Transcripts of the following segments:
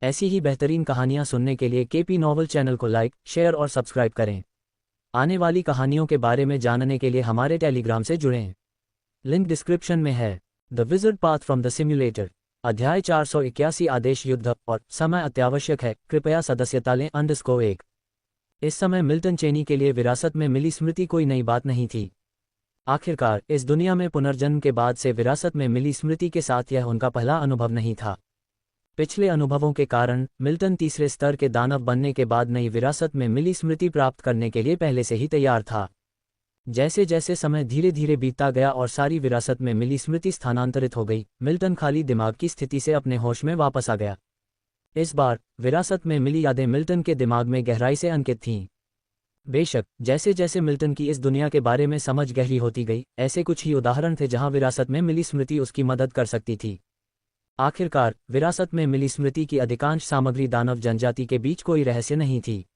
ऐसी ही बेहतरीन कहानियाँ सुनने के लिए केपी नॉवल चैनल को लाइक, शेयर और सब्सक्राइब करें। आने वाली कहानियों के बारे में जानने के लिए हमारे टेलीग्राम से जुड़ें। लिंक डिस्क्रिप्शन में है। The wizard path from the simulator, अध्याय 481, आदेश युद्ध और समय अत्यावश्यक है, कृपया सदस्यता लें _1। इस समय मिल्टन चेनी के लिए विरासत में मिली स्मृति कोई नई बात नहीं थी। आखिरकार इस दुनिया में पुनर्जन्म के बाद से विरासत में मिली स्मृति के साथ यह उनका पहला अनुभव नहीं था। पिछले अनुभवों के कारण मिल्टन तीसरे स्तर के दानव बनने के बाद नई विरासत में मिली स्मृति प्राप्त करने के लिए पहले से ही तैयार था। जैसे जैसे समय धीरे धीरे बीतता गया और सारी विरासत में मिली स्मृति स्थानांतरित हो गई, मिल्टन खाली दिमाग की स्थिति से अपने होश में वापस आ गया। इस बार विरासत में मिली यादें मिल्टन के दिमाग में गहराई से अंकित थीं। बेशक जैसे जैसे मिल्टन की इस दुनिया के बारे में समझ गहरी होती गई, ऐसे कुछ ही उदाहरण थे जहां विरासत में मिली स्मृति उसकी मदद कर सकती थी। आखिरकार विरासत में मिली स्मृति की अधिकांश सामग्री दानव जनजाति के बीच कोई रहस्य नहीं थी।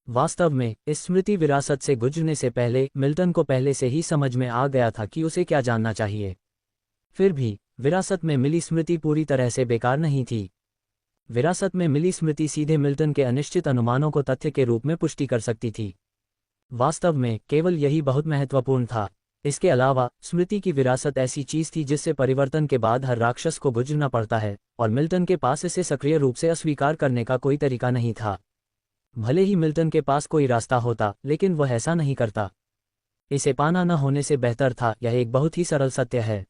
वास्तव में इस स्मृति विरासत से गुजरने से पहले मिल्टन को पहले से ही समझ में आ गया था कि उसे क्या जानना चाहिए। फिर भी विरासत में मिली स्मृति पूरी तरह से बेकार नहीं थी। विरासत में मिली स्मृति सीधे मिल्टन के अनिश्चित अनुमानों को तथ्य के रूप में पुष्टि कर सकती थी। वास्तव में केवल यही बहुत महत्वपूर्ण था। इसके अलावा स्मृति की विरासत ऐसी चीज थी जिससे परिवर्तन के बाद हर राक्षस को गुजरना पड़ता है, और मिल्टन के पास इसे सक्रिय रूप से अस्वीकार करने का कोई तरीका नहीं था। भले ही मिल्टन के पास कोई रास्ता होता, लेकिन वह ऐसा नहीं करता। इसे पाना न होने से बेहतर था। यह एक बहुत ही सरल सत्य है।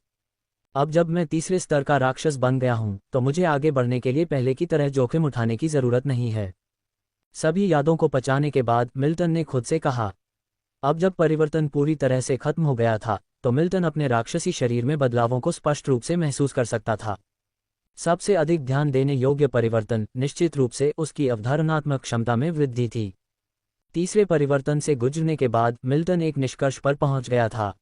अब जब मैं तीसरे स्तर का राक्षस बन गया हूं, तो मुझे आगे बढ़ने के लिए पहले की तरह जोखिम उठाने की जरूरत नहीं है। सभी यादों को पचाने के बाद मिल्टन ने खुद से कहा। अब जब परिवर्तन पूरी तरह से खत्म हो गया था, तो मिल्टन अपने राक्षसी शरीर में बदलावों को स्पष्ट रूप से महसूस कर सकता था। सबसे अधिक ध्यान देने योग्य परिवर्तन निश्चित रूप से उसकी अवधारणात्मक क्षमता में वृद्धि थी। तीसरे परिवर्तन से गुजरने के बाद मिल्टन एक निष्कर्ष पर पहुंच गया था।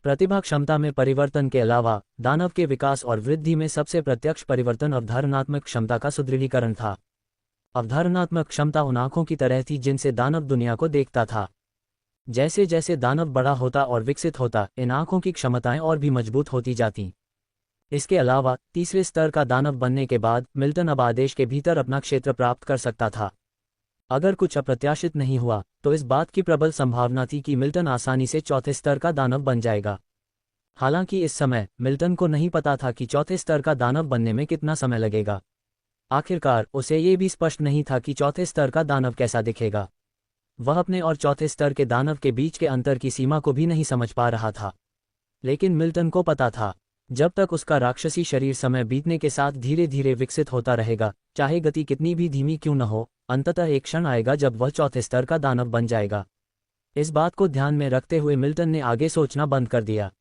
प्रतिभा क्षमता में परिवर्तन के अलावा दानव के विकास और वृद्धि में सबसे प्रत्यक्ष परिवर्तन अवधारणात्मक क्षमता का सुदृढ़ीकरण था। अवधारणात्मक क्षमता उन आंखों की तरह थी जिनसे दानव दुनिया को देखता था। जैसे जैसे दानव बड़ा होता और विकसित होता, इन आंखों की क्षमताएं और भी मजबूत होती जातीं। इसके अलावा तीसरे स्तर का दानव बनने के बाद मिल्टन अब आदेश के भीतर अपना क्षेत्र प्राप्त कर सकता था। अगर कुछ अप्रत्याशित नहीं हुआ, तो इस बात की प्रबल संभावना थी कि मिल्टन आसानी से चौथे स्तर का दानव बन जाएगा। हालांकि इस समय मिल्टन को नहीं पता था कि चौथे स्तर का दानव बनने में कितना समय लगेगा। आखिरकार उसे ये भी स्पष्ट नहीं था कि चौथे स्तर का दानव कैसा दिखेगा। वह अपने और चौथे स्तर के दानव के बीच के अंतर की सीमा को भी नहीं समझ पा रहा था। लेकिन मिल्टन को पता था, जब तक उसका राक्षसी शरीर समय बीतने के साथ धीरे धीरे विकसित होता रहेगा, चाहे गति कितनी भी धीमी क्यों न हो, अंततः एक क्षण आएगा जब वह चौथे स्तर का दानव बन जाएगा। इस बात को ध्यान में रखते हुए मिल्टन ने आगे सोचना बंद कर दिया।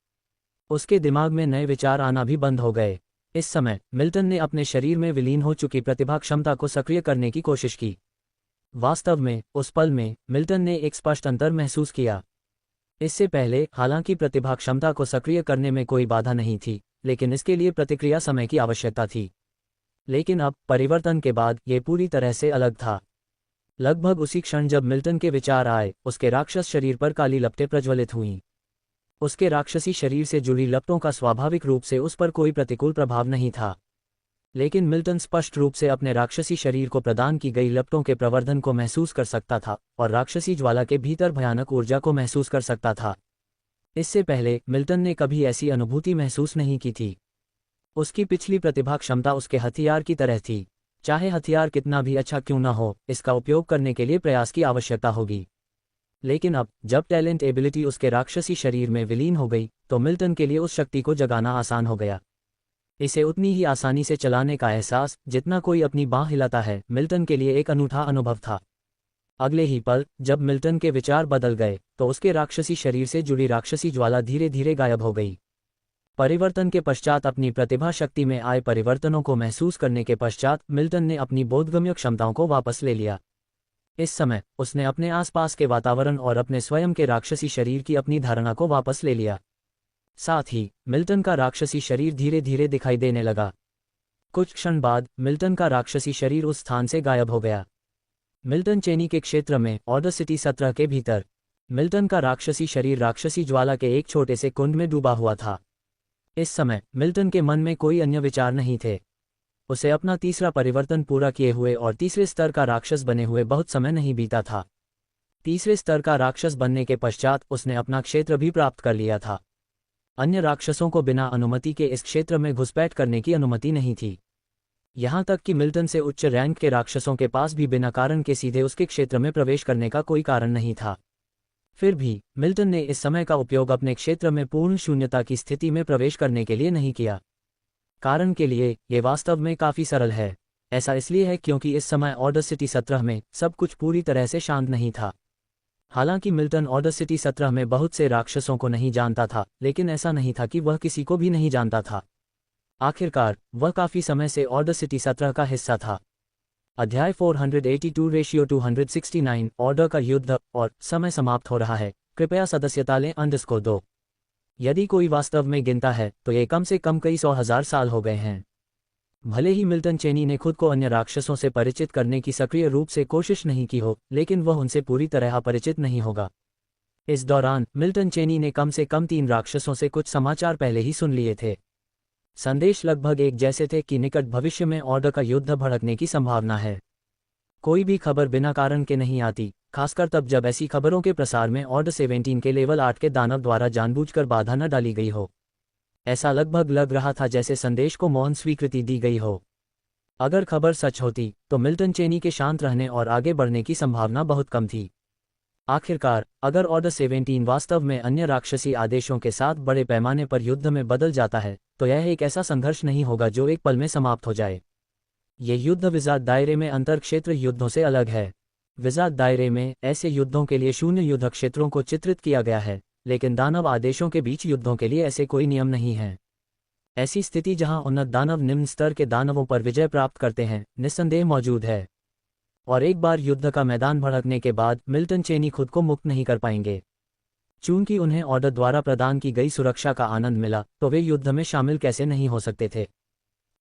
उसके दिमाग में नए विचार आना भी बंद हो गए। इस समय मिल्टन ने अपने शरीर में विलीन हो चुकी प्रतिभा क्षमता को सक्रिय करने की कोशिश की। वास्तव में उस पल में मिल्टन ने एक स्पष्ट अंतर महसूस किया। इससे पहले हालांकि प्रतिभा क्षमता को सक्रिय करने में कोई बाधा नहीं थी, लेकिन इसके लिए प्रतिक्रिया समय की आवश्यकता थी। लेकिन अब परिवर्तन के बाद यह पूरी तरह से अलग था। लगभग उसी क्षण जब मिल्टन के विचार आए, उसके राक्षस शरीर पर काली लपटें प्रज्वलित हुईं। उसके राक्षसी शरीर से जुड़ी लपटों का स्वाभाविक रूप से उस पर कोई प्रतिकूल प्रभाव नहीं था। लेकिन मिल्टन स्पष्ट रूप से अपने राक्षसी शरीर को प्रदान की गई लपटों के प्रवर्धन को महसूस कर सकता था और राक्षसी ज्वाला के भीतर भयानक ऊर्जा को महसूस कर सकता था। इससे पहले मिल्टन ने कभी ऐसी अनुभूति महसूस नहीं की थी। उसकी पिछली प्रतिभा क्षमता उसके हथियार की तरह थी। चाहे हथियार कितना भी अच्छा क्यों न हो, इसका उपयोग करने के लिए प्रयास की आवश्यकता होगी। लेकिन अब जब टैलेंट एबिलिटी उसके राक्षसी शरीर में विलीन हो गई, तो मिल्टन के लिए उस शक्ति को जगाना आसान हो गया। इसे उतनी ही आसानी से चलाने का एहसास जितना कोई अपनी बांह हिलाता है, मिल्टन के लिए एक अनूठा अनुभव था। अगले ही पल जब मिल्टन के विचार बदल गए, तो उसके राक्षसी शरीर से जुड़ी राक्षसी ज्वाला धीरे धीरे गायब हो गई। परिवर्तन के पश्चात अपनी प्रतिभा शक्ति में आए परिवर्तनों को महसूस करने के पश्चात मिल्टन ने अपनी बोधगम्य क्षमताओं को वापस ले लिया। इस समय उसने अपने आसपास के वातावरण और अपने स्वयं के राक्षसी शरीर की अपनी धारणा को वापस ले लिया। साथ ही मिल्टन का राक्षसी शरीर धीरे धीरे दिखाई देने लगा। कुछ क्षण बाद मिल्टन का राक्षसी शरीर उस स्थान से गायब हो गया। मिल्टन चेनी के क्षेत्र में ऑर्डर सिटी 17 के भीतर मिल्टन का राक्षसी शरीर राक्षसी ज्वाला के एक छोटे से कुंड में डूबा हुआ था। इस समय मिल्टन के मन में कोई अन्य विचार नहीं थे। उसे अपना तीसरा परिवर्तन पूरा किए हुए और तीसरे स्तर का राक्षस बने हुए बहुत समय नहीं बीता था। तीसरे स्तर का राक्षस बनने के पश्चात उसने अपना क्षेत्र भी प्राप्त कर लिया था। अन्य राक्षसों को बिना अनुमति के इस क्षेत्र में घुसपैठ करने की अनुमति नहीं थी। यहाँ तक कि मिल्टन से उच्च रैंक के राक्षसों के पास भी बिना कारण के सीधे उसके क्षेत्र में प्रवेश करने का कोई कारण नहीं था। फिर भी मिल्टन ने इस समय का उपयोग अपने क्षेत्र में पूर्ण शून्यता की स्थिति में प्रवेश करने के लिए नहीं किया। कारण के लिए ये वास्तव में काफी सरल है। ऐसा इसलिए है क्योंकि इस समय ऑर्डर सिटी 17 में सब कुछ पूरी तरह से शांत नहीं था। हालांकि मिल्टन ऑर्डर सिटी 17 में बहुत से राक्षसों को नहीं जानता था, लेकिन ऐसा नहीं था कि वह किसी को भी नहीं जानता था। आखिरकार वह काफी समय से ऑर्डर सिटी 17 का हिस्सा था। अध्याय 482-269 ऑर्डर का युद्ध और समय समाप्त हो रहा है। कृपया सदस्यता लें _2। यदि कोई वास्तव में गिनता है तो ये कम से कम कई 100,000 साल हो गए हैं। भले ही मिल्टन चेनी ने खुद को अन्य राक्षसों से परिचित करने की सक्रिय रूप से कोशिश नहीं की हो, लेकिन वह उनसे पूरी तरह परिचित नहीं होगा। इस दौरान मिल्टन चेनी ने कम से कम 3 राक्षसों से कुछ समाचार पहले ही सुन लिए थे। संदेश लगभग एक जैसे थे कि निकट भविष्य में ऑर्डर का युद्ध भड़कने की संभावना है। कोई भी खबर बिना कारण के नहीं आती, खासकर तब जब ऐसी खबरों के प्रसार में ऑर्डर 17 के लेवल 8 के दानव द्वारा जानबूझकर बाधा न डाली गई हो। ऐसा लगभग लग रहा था जैसे संदेश को मौन स्वीकृति दी गई हो। अगर खबर सच होती तो मिल्टन चेनी के शांत रहने और आगे बढ़ने की संभावना बहुत कम थी। आखिरकार अगर ऑर्डर 17 वास्तव में अन्य राक्षसी आदेशों के साथ बड़े पैमाने पर युद्ध में बदल जाता है तो यह एक ऐसा संघर्ष नहीं होगा जो एक पल में समाप्त हो जाए। ये युद्ध विजात दायरे में अंतर क्षेत्र युद्धों से अलग है। विजात दायरे में ऐसे युद्धों के लिए शून्य युद्ध क्षेत्रों को चित्रित किया गया है, लेकिन दानव आदेशों के बीच युद्धों के लिए ऐसे कोई नियम नहीं हैं। ऐसी स्थिति जहां उन्नत दानव निम्न स्तर के दानवों पर विजय प्राप्त करते हैं निस्संदेह मौजूद है। और एक बार युद्ध का मैदान भड़कने के बाद मिल्टन चेनी खुद को मुक्त नहीं कर पाएंगे। चूंकि उन्हें ऑर्डर द्वारा प्रदान की गई सुरक्षा का आनंद मिला तो वे युद्ध में शामिल कैसे नहीं हो सकते थे।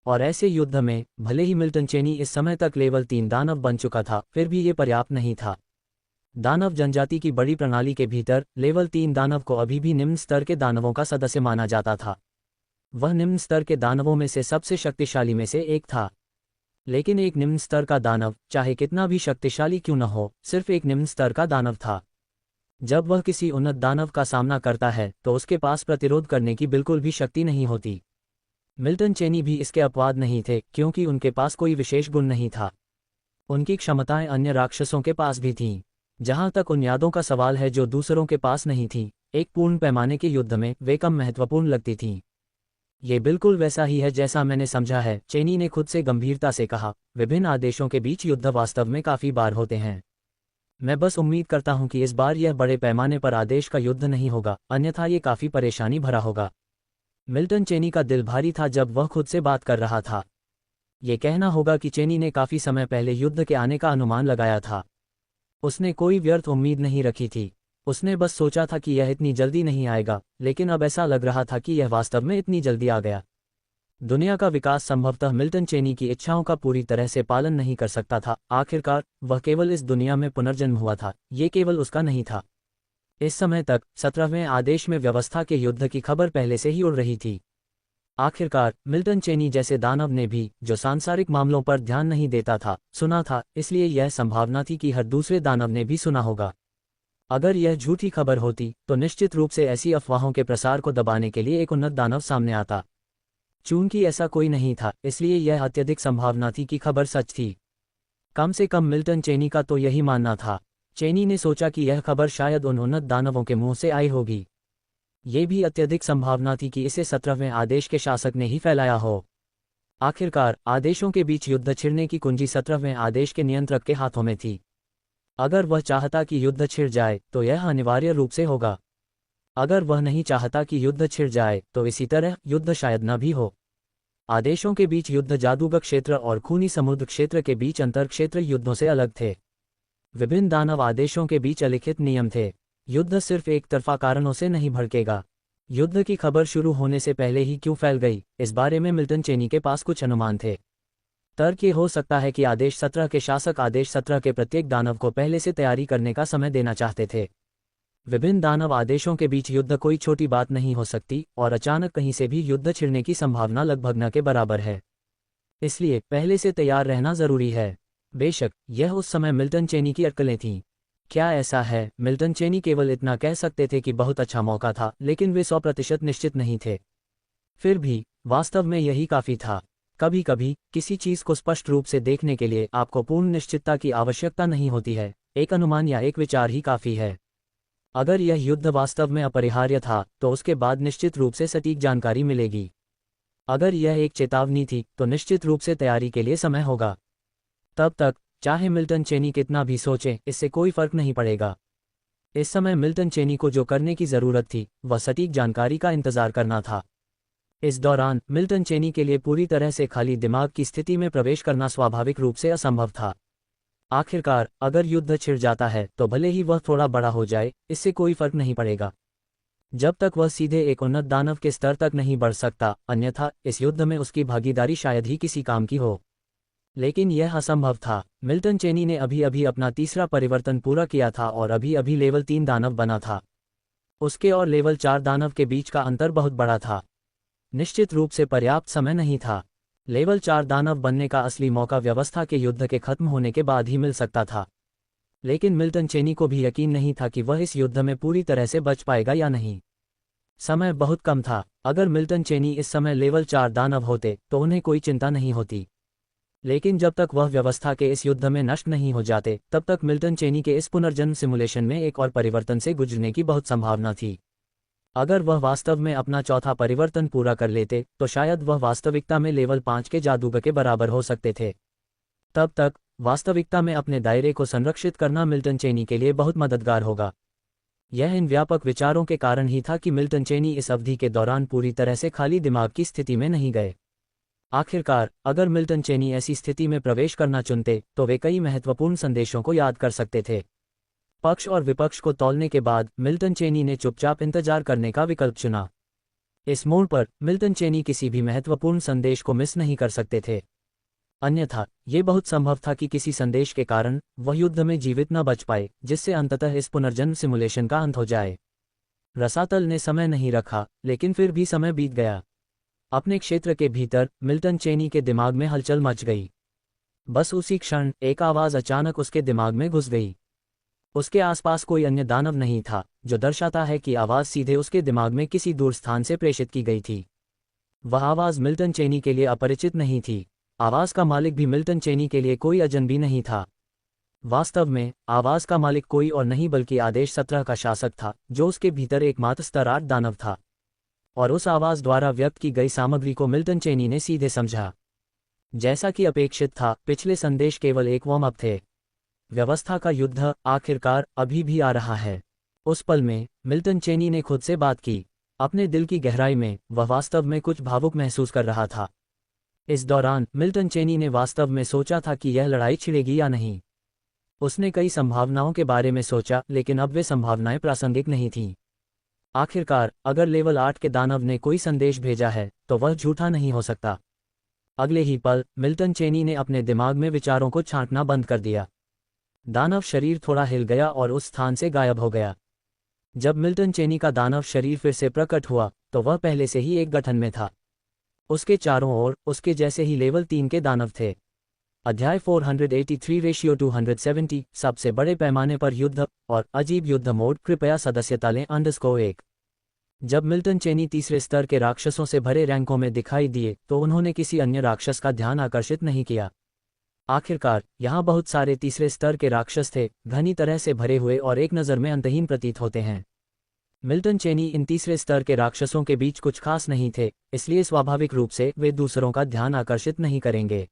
और ऐसे युद्ध में भले ही मिल्टन चेनी इस समय तक लेवल 3 दानव बन चुका था, फिर भी ये पर्याप्त नहीं था। दानव जनजाति की बड़ी प्रणाली के भीतर लेवल 3 दानव को अभी भी निम्न स्तर के दानवों का सदस्य माना जाता था। वह निम्न स्तर के दानवों में से सबसे शक्तिशाली में से एक था। लेकिन एक निम्न स्तर का दानव चाहे कितना भी शक्तिशाली क्यों न हो, सिर्फ एक निम्न स्तर का दानव था। जब वह किसी उन्नत दानव का सामना करता है तो उसके पास प्रतिरोध करने की बिल्कुल भी शक्ति नहीं होती। मिल्टन चेनी भी इसके अपवाद नहीं थे, क्योंकि उनके पास कोई विशेष गुण नहीं था। उनकी क्षमताएं अन्य राक्षसों के पास भी थीं। जहां तक उन यादों का सवाल है जो दूसरों के पास नहीं थीं, एक पूर्ण पैमाने के युद्ध में वे कम महत्वपूर्ण लगती थीं। ये बिल्कुल वैसा ही है जैसा मैंने समझा है, चेनी ने खुद से गंभीरता से कहा। विभिन्न आदेशों के बीच युद्ध वास्तव में काफी बार होते हैं। मैं बस उम्मीद करता हूं कि इस बार यह बड़े पैमाने पर आदेश का युद्ध नहीं होगा, अन्यथा ये काफी परेशानी भरा होगा। मिल्टन चेनी का दिल भारी था जब वह खुद से बात कर रहा था। ये कहना होगा कि चेनी ने काफी समय पहले युद्ध के आने का अनुमान लगाया था। उसने कोई व्यर्थ उम्मीद नहीं रखी थी। उसने बस सोचा था कि यह इतनी जल्दी नहीं आएगा, लेकिन अब ऐसा लग रहा था कि यह वास्तव में इतनी जल्दी आ गया। दुनिया का विकास संभवतः मिल्टन चेनी की इच्छाओं का पूरी तरह से पालन नहीं कर सकता था। आखिरकार वह केवल इस दुनिया में पुनर्जन्म हुआ था, ये केवल उसका नहीं था। इस समय तक 17वें आदेश में व्यवस्था के युद्ध की खबर पहले से ही उड़ रही थी। आखिरकार मिल्टन चेनी जैसे दानव ने भी, जो सांसारिक मामलों पर ध्यान नहीं देता था, सुना था, इसलिए यह संभावना थी कि हर दूसरे दानव ने भी सुना होगा। अगर यह झूठी खबर होती तो निश्चित रूप से ऐसी अफवाहों के प्रसार को दबाने के लिए एक उन्नत दानव सामने आता। चूंकि ऐसा कोई नहीं था, इसलिए यह अत्यधिक संभावना थी कि खबर सच थी। कम से कम मिल्टन चेनी का तो यही मानना था। चेनी ने सोचा कि यह खबर शायद उन उन्नत दानवों के मुंह से आई होगी। ये भी अत्यधिक संभावना थी कि इसे 17वें आदेश के शासक ने ही फैलाया हो। आखिरकार आदेशों के बीच युद्ध छिड़ने की कुंजी 17वें आदेश के नियंत्रक के हाथों में थी। अगर वह चाहता कि युद्ध छिड़ जाए तो यह अनिवार्य रूप से होगा। अगर वह नहीं चाहता कि युद्ध छिड़ जाए तो इसी तरह युद्ध शायद न भी हो। आदेशों के बीच युद्ध जादूगर क्षेत्र और खूनी समुद्र क्षेत्र के बीच अंतर क्षेत्र युद्धों से अलग थे। विभिन्न दानव आदेशों के बीच अलिखित नियम थे। युद्ध सिर्फ एक तरफा कारणों से नहीं भड़केगा। युद्ध की खबर शुरू होने से पहले ही क्यों फैल गई, इस बारे में मिल्टन चेनी के पास कुछ अनुमान थे। तर्क ये हो सकता है कि आदेश 17 के शासक आदेश 17 के प्रत्येक दानव को पहले से तैयारी करने का समय देना चाहते थे। विभिन्न दानव आदेशों के बीच युद्ध कोई छोटी बात नहीं हो सकती, और अचानक कहीं से भी युद्ध छिड़ने की संभावना लगभग न के बराबर है। इसलिए पहले से तैयार रहना जरूरी है। बेशक यह उस समय मिल्टन चेनी की अटकलें थीं। क्या ऐसा है? मिल्टन चेनी केवल इतना कह सकते थे कि बहुत अच्छा मौका था, लेकिन वे 100% निश्चित नहीं थे। फिर भी वास्तव में यही काफी था। कभी कभी किसी चीज को स्पष्ट रूप से देखने के लिए आपको पूर्ण निश्चितता की आवश्यकता नहीं होती है, एक अनुमान या एक विचार ही काफी है। अगर यह युद्ध वास्तव में अपरिहार्य था तो उसके बाद निश्चित रूप से सटीक जानकारी मिलेगी। अगर यह एक चेतावनी थी तो निश्चित रूप से तैयारी के लिए समय होगा। तब तक चाहे मिल्टन चेनी कितना भी सोचें, इससे कोई फर्क नहीं पड़ेगा। इस समय मिल्टन चेनी को जो करने की जरूरत थी वह सटीक जानकारी का इंतजार करना था। इस दौरान मिल्टन चेनी के लिए पूरी तरह से खाली दिमाग की स्थिति में प्रवेश करना स्वाभाविक रूप से असंभव था। आखिरकार अगर युद्ध छिड़ जाता है तो भले ही वह थोड़ा बड़ा हो जाए, इससे कोई फर्क नहीं पड़ेगा, जब तक वह सीधे एक उन्नत दानव के स्तर तक नहीं बढ़ सकता, अन्यथा इस युद्ध में उसकी भागीदारी शायद ही किसी काम की हो। लेकिन यह असंभव था। मिल्टन चेनी ने अभी अभी अपना तीसरा परिवर्तन पूरा किया था और अभी अभी लेवल 3 दानव बना था। उसके और लेवल 4 दानव के बीच का अंतर बहुत बड़ा था। निश्चित रूप से पर्याप्त समय नहीं था। लेवल 4 दानव बनने का असली मौका व्यवस्था के युद्ध के खत्म होने के बाद ही मिल सकता था। लेकिन मिल्टन चेनी को भी यकीन नहीं था कि वह इस युद्ध में पूरी तरह से बच पाएगा या नहीं। समय बहुत कम था। अगर मिल्टन चेनी इस समय लेवल 4 दानव होते तो उन्हें कोई चिंता नहीं होती, लेकिन जब तक वह व्यवस्था के इस युद्ध में नष्ट नहीं हो जाते तब तक मिल्टन चेनी के इस पुनर्जन्म सिमुलेशन में एक और परिवर्तन से गुजरने की बहुत संभावना थी। अगर वह वास्तव में अपना चौथा परिवर्तन पूरा कर लेते तो शायद वह वास्तविकता में लेवल 5 के जादूगर के बराबर हो सकते थे। तब तक वास्तविकता में अपने दायरे को संरक्षित करना मिल्टन चेनी के लिए बहुत मददगार होगा। यह इन व्यापक विचारों के कारण ही था कि मिल्टन चेनी इस अवधि के दौरान पूरी तरह से खाली दिमाग की स्थिति में नहीं गए। आखिरकार अगर मिल्टन चेनी ऐसी स्थिति में प्रवेश करना चुनते तो वे कई महत्वपूर्ण संदेशों को याद कर सकते थे। पक्ष और विपक्ष को तौलने के बाद मिल्टन चेनी ने चुपचाप इंतजार करने का विकल्प चुना। इस मोड़ पर मिल्टन चेनी किसी भी महत्वपूर्ण संदेश को मिस नहीं कर सकते थे, अन्यथा ये बहुत संभव था कि किसी संदेश के कारण वह युद्ध में जीवित न बच पाए, जिससे अंततः इस पुनर्जन्म सिमुलेशन का अंत हो जाए। रसातल ने समय नहीं रखा, लेकिन फिर भी समय बीत गया। अपने क्षेत्र के भीतर मिल्टन चेनी के दिमाग में हलचल मच गई। बस उसी क्षण एक आवाज अचानक उसके दिमाग में घुस गई। उसके आसपास कोई अन्य दानव नहीं था, जो दर्शाता है कि आवाज सीधे उसके दिमाग में किसी दूर स्थान से प्रेषित की गई थी। वह आवाज मिल्टन चेनी के लिए अपरिचित नहीं थी। आवाज का मालिक भी मिल्टन चेनी के लिए कोई अजनबी नहीं था। वास्तव में आवाज का मालिक कोई और नहीं बल्कि आदेश 17 का शासक था, जो उसके भीतर एकमात्र स्तर 8 दानव था। और उस आवाज द्वारा व्यक्त की गई सामग्री को मिल्टन चेनी ने सीधे समझा। जैसा कि अपेक्षित था, पिछले संदेश केवल एक वार्म अप थे। व्यवस्था का युद्ध आखिरकार अभी भी आ रहा है। उस पल में मिल्टन चेनी ने खुद से बात की। अपने दिल की गहराई में वह वास्तव में कुछ भावुक महसूस कर रहा था। इस दौरान मिल्टन चेनी ने वास्तव में सोचा था कि यह लड़ाई छिड़ेगी या नहीं। उसने कई संभावनाओं के बारे में सोचा, लेकिन अब वे संभावनाएं प्रासंगिक नहीं थीं। आखिरकार अगर लेवल 8 के दानव ने कोई संदेश भेजा है तो वह झूठा नहीं हो सकता। अगले ही पल मिल्टन चेनी ने अपने दिमाग में विचारों को छांटना बंद कर दिया। दानव शरीर थोड़ा हिल गया और उस स्थान से गायब हो गया। जब मिल्टन चेनी का दानव शरीर फिर से प्रकट हुआ तो वह पहले से ही एक गठन में था। उसके चारों ओर उसके जैसे ही लेवल 3 के दानव थे। अध्याय 483/270 सबसे बड़े पैमाने पर युद्ध और अजीब युद्ध मोड। कृपया सदस्यता लें _1। जब मिल्टन चेनी तीसरे स्तर के राक्षसों से भरे रैंकों में दिखाई दिए तो उन्होंने किसी अन्य राक्षस का ध्यान आकर्षित नहीं किया। आखिरकार यहाँ बहुत सारे तीसरे स्तर के राक्षस थे, घनी तरह से भरे हुए और एक नज़र में अंतहीन प्रतीत होते हैं। मिल्टन चेनी इन तीसरे स्तर के राक्षसों के बीच कुछ खास नहीं थे, इसलिए स्वाभाविक रूप से वे दूसरों का ध्यान आकर्षित नहीं करेंगे।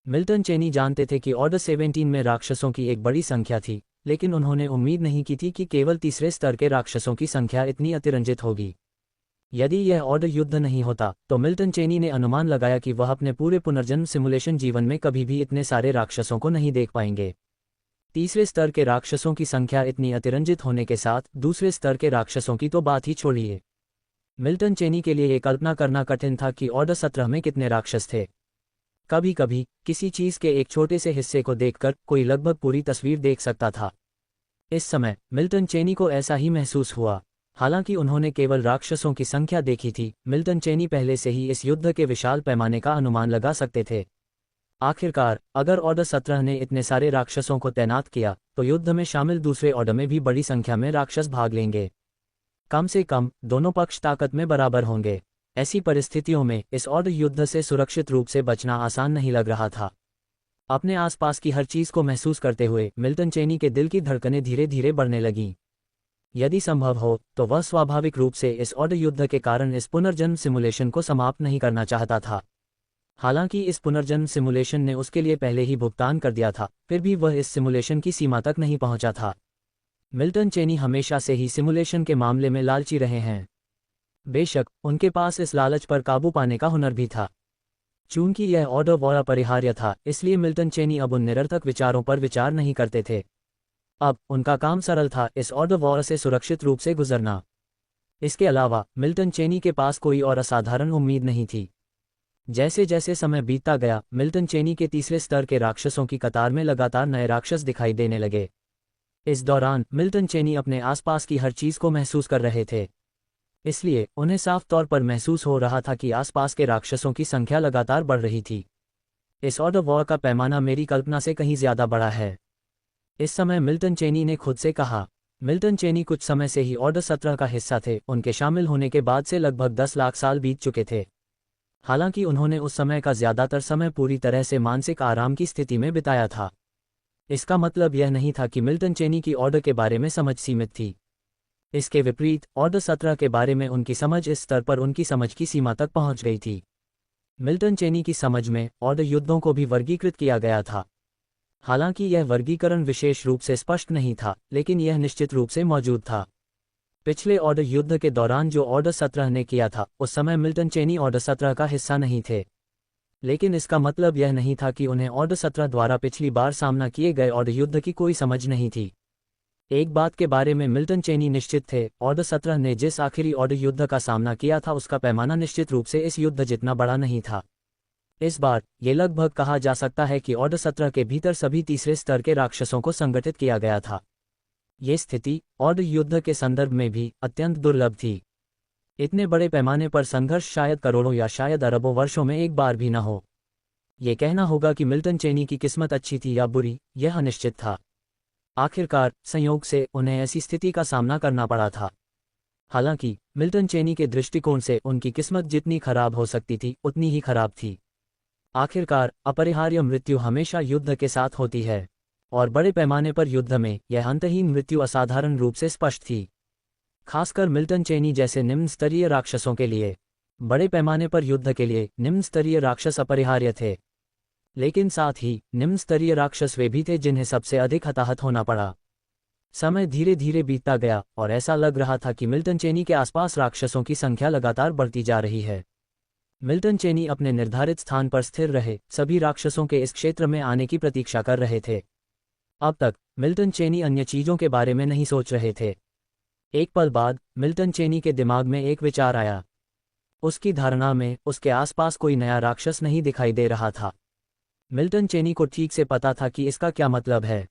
मिल्टन चेनी जानते थे कि ऑर्डर 17 में राक्षसों की एक बड़ी संख्या थी, लेकिन उन्होंने उम्मीद नहीं की थी कि केवल तीसरे स्तर के राक्षसों की संख्या इतनी अतिरंजित होगी। यदि यह ऑर्डर युद्ध नहीं होता तो मिल्टन चेनी ने अनुमान लगाया कि वह अपने पूरे पुनर्जन्म सिमुलेशन जीवन में कभी भी इतने सारे राक्षसों को नहीं देख पाएंगे। तीसरे स्तर के राक्षसों की संख्या इतनी अतिरंजित होने के साथ दूसरे स्तर के राक्षसों की तो बात ही छोड़िए। मिल्टन चेनी के लिए ये कल्पना करना कठिन था कि ऑर्डर 17 में कितने राक्षस थे। कभी कभी किसी चीज के एक छोटे से हिस्से को देखकर कोई लगभग पूरी तस्वीर देख सकता था। इस समय मिल्टन चेनी को ऐसा ही महसूस हुआ। हालांकि उन्होंने केवल राक्षसों की संख्या देखी थी, मिल्टन चेनी पहले से ही इस युद्ध के विशाल पैमाने का अनुमान लगा सकते थे। आखिरकार, अगर ऑर्डर 17 ने इतने सारे राक्षसों को तैनात किया, तो युद्ध में शामिल दूसरे ऑर्डर में भी बड़ी संख्या में राक्षस भाग लेंगे। कम से कम दोनों पक्ष ताकत में बराबर होंगे। ऐसी परिस्थितियों में इस ऑर्डर युद्ध से सुरक्षित रूप से बचना आसान नहीं लग रहा था। अपने आसपास की हर चीज को महसूस करते हुए मिल्टन चेनी के दिल की धड़कनें धीरे धीरे बढ़ने लगीं। यदि संभव हो तो वह स्वाभाविक रूप से इस ऑर्डर युद्ध के कारण इस पुनर्जन्म सिमुलेशन को समाप्त नहीं करना चाहता था। हालांकि इस पुनर्जन्म सिमुलेशन ने उसके लिए पहले ही भुगतान कर दिया था, फिर भी वह इस सिमुलेशन की सीमा तक नहीं पहुंचा था। मिल्टन चेनी हमेशा से ही सिमुलेशन के मामले में लालची रहे हैं। बेशक उनके पास इस लालच पर काबू पाने का हुनर भी था। चूंकि यह ऑर्डर वॉर अपरिहार्य था, इसलिए मिल्टन चेनी अब उन निरर्थक विचारों पर विचार नहीं करते थे। अब उनका काम सरल था, इस ऑर्डर वॉर से सुरक्षित रूप से गुजरना। इसके अलावा मिल्टन चेनी के पास कोई और असाधारण उम्मीद नहीं थी। जैसे जैसे समय बीतता गया, मिल्टन चेनी के तीसरे स्तर के राक्षसों की कतार में लगातार नए राक्षस दिखाई देने लगे। इस दौरान मिल्टन चेनी अपने आसपास की हर चीज को महसूस कर रहे थे, इसलिए उन्हें साफ तौर पर महसूस हो रहा था कि आसपास के राक्षसों की संख्या लगातार बढ़ रही थी। इस ऑर्डर वॉर का पैमाना मेरी कल्पना से कहीं ज्यादा बड़ा है, इस समय मिल्टन चेनी ने खुद से कहा। मिल्टन चेनी कुछ समय से ही ऑर्डर 17 का हिस्सा थे। उनके शामिल होने के बाद से लगभग 10 लाख साल बीत चुके थे। हालांकि उन्होंने उस समय का ज्यादातर समय पूरी तरह से मानसिक आराम की स्थिति में बिताया था। इसका मतलब यह नहीं था कि मिल्टन चेनी की ऑर्डर के बारे में समझ सीमित थी। इसके विपरीत ऑर्डर 17 के बारे में उनकी समझ इस स्तर पर उनकी समझ की सीमा तक पहुंच गई थी। मिल्टन चेनी की समझ में ऑर्डर युद्धों को भी वर्गीकृत किया गया था। हालांकि यह वर्गीकरण विशेष रूप से स्पष्ट नहीं था, लेकिन यह निश्चित रूप से मौजूद था। पिछले ऑर्डर युद्ध के दौरान जो ऑर्डर 17 ने किया था, उस समय मिल्टन चेनी ऑर्डर 17 का हिस्सा नहीं थे। लेकिन इसका मतलब यह नहीं था कि उन्हें ऑर्डर 17 द्वारा पिछली बार सामना किए गए ऑर्डर युद्ध की कोई समझ नहीं थी। एक बात के बारे में मिल्टन चेनी निश्चित थे, ऑर्डर 17 ने जिस आखिरी ऑर्डर युद्ध का सामना किया था उसका पैमाना निश्चित रूप से इस युद्ध जितना बड़ा नहीं था। इस बार ये लगभग कहा जा सकता है कि ऑर्डर 17 के भीतर सभी तीसरे स्तर के राक्षसों को संगठित किया गया था। ये स्थिति ऑर्डर युद्ध के संदर्भ में भी अत्यंत दुर्लभ थी। इतने बड़े पैमाने पर संघर्ष शायद करोड़ों या शायद अरबों वर्षों में एक बार भी न हो। ये कहना होगा कि मिल्टन चेनी की किस्मत अच्छी थी या बुरी, यह अनिश्चित था। आखिरकार संयोग से उन्हें ऐसी स्थिति का सामना करना पड़ा था। हालांकि मिल्टन चेनी के दृष्टिकोण से उनकी किस्मत जितनी खराब हो सकती थी उतनी ही खराब थी। आखिरकार अपरिहार्य मृत्यु हमेशा युद्ध के साथ होती है, और बड़े पैमाने पर युद्ध में यह अंतहीन मृत्यु असाधारण रूप से स्पष्ट थी। खासकर मिल्टन चेनी जैसे निम्न स्तरीय राक्षसों के लिए बड़े पैमाने पर युद्ध के लिए निम्न स्तरीय राक्षस अपरिहार्य थे। लेकिन साथ ही निम्न स्तरीय राक्षस वे भी थे जिन्हें सबसे अधिक हताहत होना पड़ा। समय धीरे धीरे बीतता गया और ऐसा लग रहा था कि मिल्टन चेनी के आसपास राक्षसों की संख्या लगातार बढ़ती जा रही है। मिल्टन चेनी अपने निर्धारित स्थान पर स्थिर रहे, सभी राक्षसों के इस क्षेत्र में आने की प्रतीक्षा कर रहे थे। अब तक मिल्टन चेनी अन्य चीजों के बारे में नहीं सोच रहे थे। एक पल बाद मिल्टन चेनी के दिमाग में एक विचार आया। उसकी धारणा में उसके आसपास कोई नया राक्षस नहीं दिखाई दे रहा था। मिल्टन चेनी को ठीक से पता था कि इसका क्या मतलब है।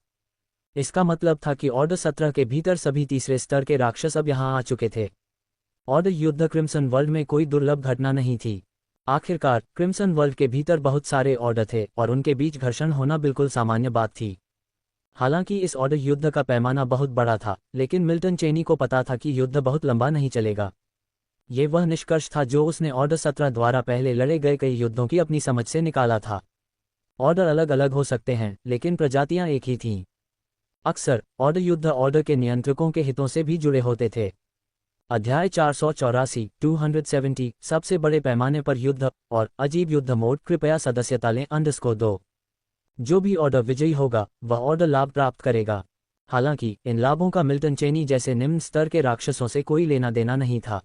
इसका मतलब था कि ऑर्डर 17 के भीतर सभी तीसरे स्तर के राक्षस अब यहां आ चुके थे। ऑर्डर युद्ध क्रिम्सन वर्ल्ड में कोई दुर्लभ घटना नहीं थी। आखिरकार क्रिम्सन वर्ल्ड के भीतर बहुत सारे ऑर्डर थे और उनके बीच घर्षण होना बिल्कुल सामान्य बात थी। हालांकि इस ऑर्डर युद्ध का पैमाना बहुत बड़ा था, लेकिन मिल्टन चेनी को पता था कि युद्ध बहुत लंबा नहीं चलेगा। ये वह निष्कर्ष था जो उसने ऑर्डर 17 द्वारा पहले लड़े गए कई युद्धों की अपनी समझ से निकाला था। ऑर्डर अलग अलग हो सकते हैं, लेकिन प्रजातियां एक ही थीं। अक्सर ऑर्डर युद्ध ऑर्डर के नियंत्रकों के हितों से भी जुड़े होते थे। अध्याय 484 270 सबसे बड़े पैमाने पर युद्ध और अजीब युद्ध मोड। कृपया सदस्यता लें _2। जो भी ऑर्डर विजयी होगा वह ऑर्डर लाभ प्राप्त करेगा। हालांकि इन लाभों का मिल्टन चेनी जैसे निम्न स्तर के राक्षसों से कोई लेना देना नहीं था।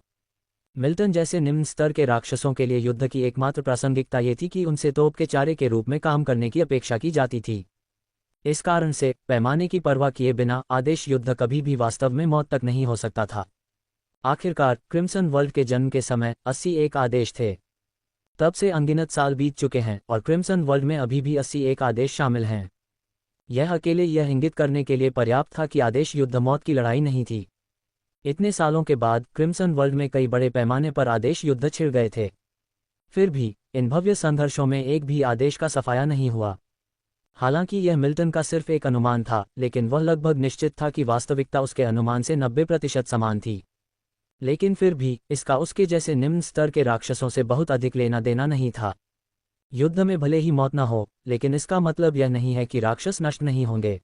मिल्टन जैसे निम्न स्तर के राक्षसों के लिए युद्ध की एकमात्र प्रासंगिकता ये थी कि उनसे तोप के चारे के रूप में काम करने की अपेक्षा की जाती थी। इस कारण से पैमाने की परवाह किए बिना आदेश युद्ध कभी भी वास्तव में मौत तक नहीं हो सकता था। आखिरकार क्रिम्सन वर्ल्ड के जन्म के समय 81 आदेश थे। तब से अनगिनत साल बीत चुके हैं और क्रिम्सन वर्ल्ड में अभी भी 81 आदेश शामिल हैं। यह अकेले यह इंगित करने के लिए पर्याप्त था कि आदेश युद्ध मौत की लड़ाई नहीं थी। इतने सालों के बाद क्रिम्सन वर्ल्ड में कई बड़े पैमाने पर आदेश युद्ध छिड़ गए थे। फिर भी इन भव्य संघर्षों में एक भी आदेश का सफाया नहीं हुआ। हालांकि यह मिल्टन का सिर्फ एक अनुमान था, लेकिन वह लगभग निश्चित था कि वास्तविकता उसके अनुमान से 90% समान थी। लेकिन फिर भी इसका उसके जैसे निम्न स्तर के राक्षसों से बहुत अधिक लेना देना नहीं था। युद्ध में भले ही मौत न हो, लेकिन इसका मतलब यह नहीं है कि राक्षस नष्ट नहीं होंगे।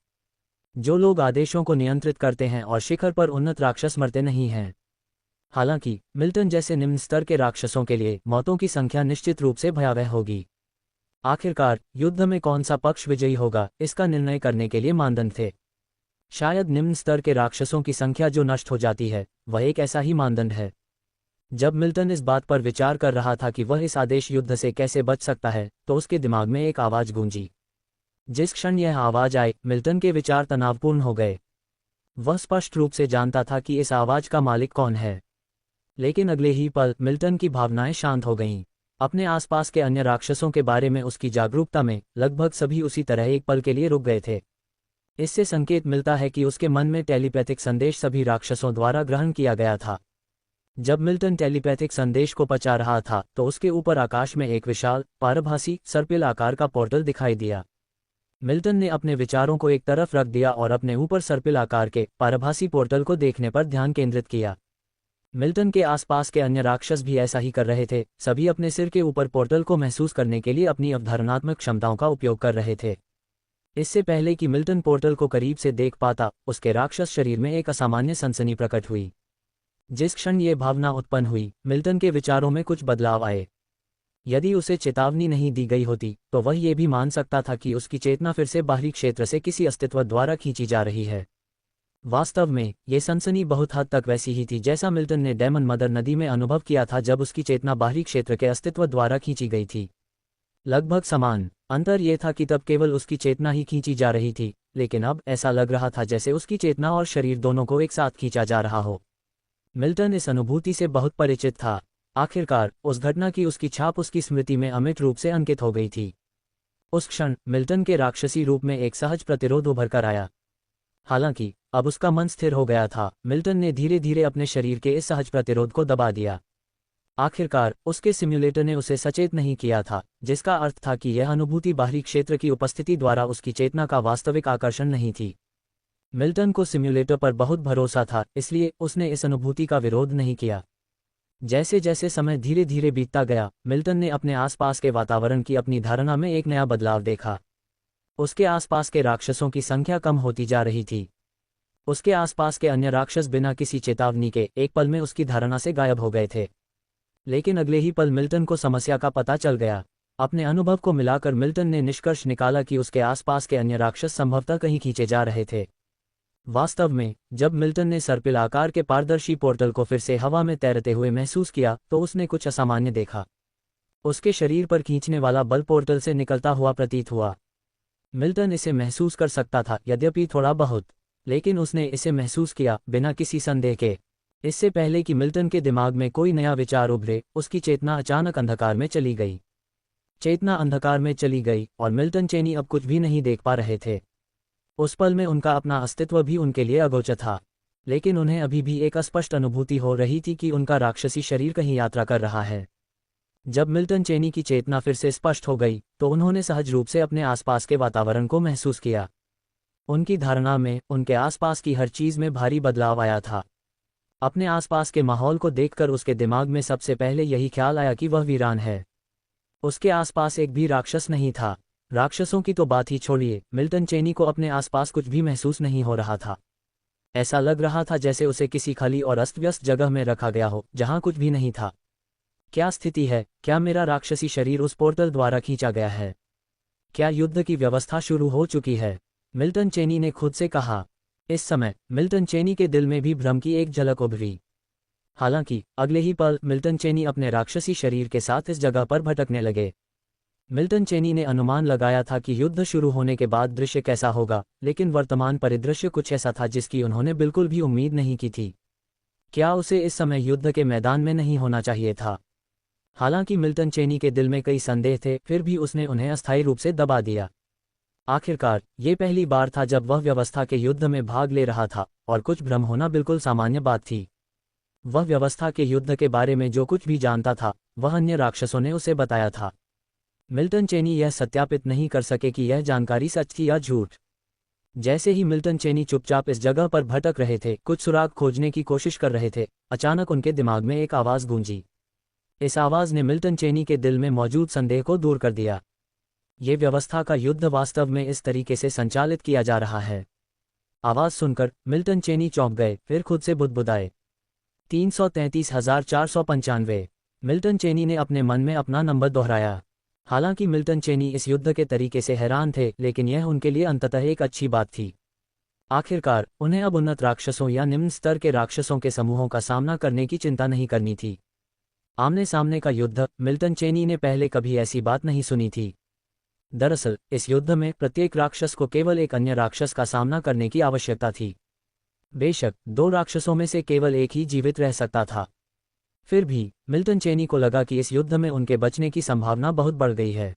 जो लोग आदेशों को नियंत्रित करते हैं और शिखर पर उन्नत राक्षस मरते नहीं हैं। हालांकि मिल्टन जैसे निम्न स्तर के राक्षसों के लिए मौतों की संख्या निश्चित रूप से भयावह होगी। आखिरकार युद्ध में कौन सा पक्ष विजयी होगा, इसका निर्णय करने के लिए मानदंड थे। शायद निम्न स्तर के राक्षसों की संख्या जो नष्ट हो जाती है, वह एक ऐसा ही मानदंड है। जब मिल्टन इस बात पर विचार कर रहा था कि वह इस आदेश युद्ध से कैसे बच सकता है, तो उसके दिमाग में एक आवाज गूंजी। जिस क्षण यह आवाज आई, मिल्टन के विचार तनावपूर्ण हो गए। वह स्पष्ट रूप से जानता था कि इस आवाज का मालिक कौन है, लेकिन अगले ही पल मिल्टन की भावनाएं शांत हो गईं। अपने आसपास के अन्य राक्षसों के बारे में उसकी जागरूकता में लगभग सभी उसी तरह एक पल के लिए रुक गए थे। इससे संकेत मिलता है कि उसके मन में टेलीपैथिक संदेश सभी राक्षसों द्वारा ग्रहण किया गया था। जब मिल्टन टेलीपैथिक संदेश को पचा रहा था, तो उसके ऊपर आकाश में एक विशाल, पारभासी, सर्पिल आकार का पोर्टल दिखाई दिया। मिल्टन ने अपने विचारों को एक तरफ रख दिया और अपने ऊपर सर्पिल आकार के पारभासी पोर्टल को देखने पर ध्यान केंद्रित किया। मिल्टन के आसपास के अन्य राक्षस भी ऐसा ही कर रहे थे। सभी अपने सिर के ऊपर पोर्टल को महसूस करने के लिए अपनी अवधारणात्मक क्षमताओं का उपयोग कर रहे थे। इससे पहले कि मिल्टन पोर्टल को करीब से देख पाता, उसके राक्षस शरीर में एक असामान्य सनसनी प्रकट हुई। जिस क्षण ये भावना उत्पन्न हुई, मिल्टन के विचारों में कुछ बदलाव आए। यदि उसे चेतावनी नहीं दी गई होती, तो वह ये भी मान सकता था कि उसकी चेतना फिर से बाहरी क्षेत्र से किसी अस्तित्व द्वारा खींची जा रही है। वास्तव में ये सनसनी बहुत हद तक वैसी ही थी जैसा मिल्टन ने डेमन मदर नदी में अनुभव किया था जब उसकी चेतना बाहरी क्षेत्र के अस्तित्व द्वारा खींची गई थी। लगभग समान। अंतर यह था कि तब केवल उसकी चेतना ही खींची जा रही थी, लेकिन अब ऐसा लग रहा था जैसे उसकी चेतना और शरीर दोनों को एक साथ खींचा जा रहा हो। मिल्टन इस अनुभूति से बहुत परिचित था। आखिरकार उस घटना की उसकी छाप उसकी स्मृति में अमिट रूप से अंकित हो गई थी। उस क्षण मिल्टन के राक्षसी रूप में एक सहज प्रतिरोध उभर कर आया। हालांकि अब उसका मन स्थिर हो गया था। मिल्टन ने धीरे धीरे अपने शरीर के इस सहज प्रतिरोध को दबा दिया। आखिरकार उसके सिम्युलेटर ने उसे सचेत नहीं किया था, जिसका अर्थ था कि यह अनुभूति बाहरी क्षेत्र की उपस्थिति द्वारा उसकी चेतना का वास्तविक आकर्षण नहीं थी। मिल्टन को सिम्युलेटर पर बहुत भरोसा था, इसलिए उसने इस अनुभूति का विरोध नहीं किया। जैसे जैसे समय धीरे धीरे बीतता गया, मिल्टन ने अपने आसपास के वातावरण की अपनी धारणा में एक नया बदलाव देखा। उसके आसपास के राक्षसों की संख्या कम होती जा रही थी। उसके आसपास के अन्य राक्षस बिना किसी चेतावनी के एक पल में उसकी धारणा से गायब हो गए थे। लेकिन अगले ही पल मिल्टन को समस्या का पता चल गया। अपने अनुभव को मिलाकर मिल्टन ने निष्कर्ष निकाला कि उसके आसपास के अन्य राक्षस संभवतः कहीं खींचे जा रहे थे। वास्तव में जब मिल्टन ने सर्पिल आकार के पारदर्शी पोर्टल को फिर से हवा में तैरते हुए महसूस किया, तो उसने कुछ असामान्य देखा। उसके शरीर पर खींचने वाला बल पोर्टल से निकलता हुआ प्रतीत हुआ। मिल्टन इसे महसूस कर सकता था, यद्यपि थोड़ा बहुत, लेकिन उसने इसे महसूस किया बिना किसी संदेह के। इससे पहले कि मिल्टन के दिमाग में कोई नया विचार उभरे, उसकी चेतना अचानक अंधकार में चली गई। चेतना अंधकार में चली गई और मिल्टन चेनी अब कुछ भी नहीं देख पा रहे थे। उस पल में उनका अपना अस्तित्व भी उनके लिए अगोचर था, लेकिन उन्हें अभी भी एक अस्पष्ट अनुभूति हो रही थी कि उनका राक्षसी शरीर कहीं यात्रा कर रहा है। जब मिल्टन चेनी की चेतना फिर से स्पष्ट हो गई, तो उन्होंने सहज रूप से अपने आसपास के वातावरण को महसूस किया। उनकी धारणा में उनके आसपास की हर चीज में भारी बदलाव आया था। अपने आसपास के माहौल को देखकर उसके दिमाग में सबसे पहले यही ख्याल आया कि वह वीरान है। उसके आसपास एक भी राक्षस नहीं था। राक्षसों की तो बात ही छोड़िए, मिल्टन चेनी को अपने आसपास कुछ भी महसूस नहीं हो रहा था। ऐसा लग रहा था जैसे उसे किसी खाली और अस्त-व्यस्त जगह में रखा गया हो, जहां कुछ भी नहीं था। क्या स्थिति है? क्या मेरा राक्षसी शरीर उस पोर्टल द्वारा खींचा गया है? क्या युद्ध की व्यवस्था शुरू हो चुकी है? मिल्टन चेनी ने खुद से कहा। इस समय मिल्टन चेनी के दिल में भी भ्रम की एक झलक उभरी। हालांकि अगले ही पल मिल्टन चेनी अपने राक्षसी शरीर के साथ इस जगह पर भटकने लगे। मिल्टन चेनी ने अनुमान लगाया था कि युद्ध शुरू होने के बाद दृश्य कैसा होगा, लेकिन वर्तमान परिदृश्य कुछ ऐसा था जिसकी उन्होंने बिल्कुल भी उम्मीद नहीं की थी। क्या उसे इस समय युद्ध के मैदान में नहीं होना चाहिए था? हालांकि मिल्टन चेनी के दिल में कई संदेह थे, फिर भी उसने उन्हें अस्थायी रूप से दबा दिया। आखिरकार ये पहली बार था जब वह व्यवस्था के युद्ध में भाग ले रहा था, और कुछ भ्रम होना बिल्कुल सामान्य बात थी। वह व्यवस्था के युद्ध के बारे में जो कुछ भी जानता था वह अन्य राक्षसों ने उसे बताया था। मिल्टन चेनी यह सत्यापित नहीं कर सके कि यह जानकारी सच थी या झूठ। जैसे ही मिल्टन चेनी चुपचाप इस जगह पर भटक रहे थे, कुछ सुराग खोजने की कोशिश कर रहे थे, अचानक उनके दिमाग में एक आवाज़ गूंजी। इस आवाज़ ने मिल्टन चेनी के दिल में मौजूद संदेह को दूर कर दिया। ये व्यवस्था का युद्ध वास्तव में इस तरीके से संचालित किया जा रहा है। आवाज़ सुनकर मिल्टन चेनी चौंक गए, फिर खुद से बुदबुदाए। 333,495। मिल्टन चेनी ने अपने मन में अपना नंबर दोहराया। हालांकि मिल्टन चेनी इस युद्ध के तरीके से हैरान थे, लेकिन यह उनके लिए अंततः एक अच्छी बात थी। आखिरकार उन्हें अब उन्नत राक्षसों या निम्न स्तर के राक्षसों के समूहों का सामना करने की चिंता नहीं करनी थी। आमने सामने का युद्ध, मिल्टन चेनी ने पहले कभी ऐसी बात नहीं सुनी थी। दरअसल इस युद्ध में प्रत्येक राक्षस को केवल एक अन्य राक्षस का सामना करने की आवश्यकता थी। बेशक 2 राक्षसों में से केवल एक ही जीवित रह सकता था। फिर भी मिल्टन चेनी को लगा कि इस युद्ध में उनके बचने की संभावना बहुत बढ़ गई है।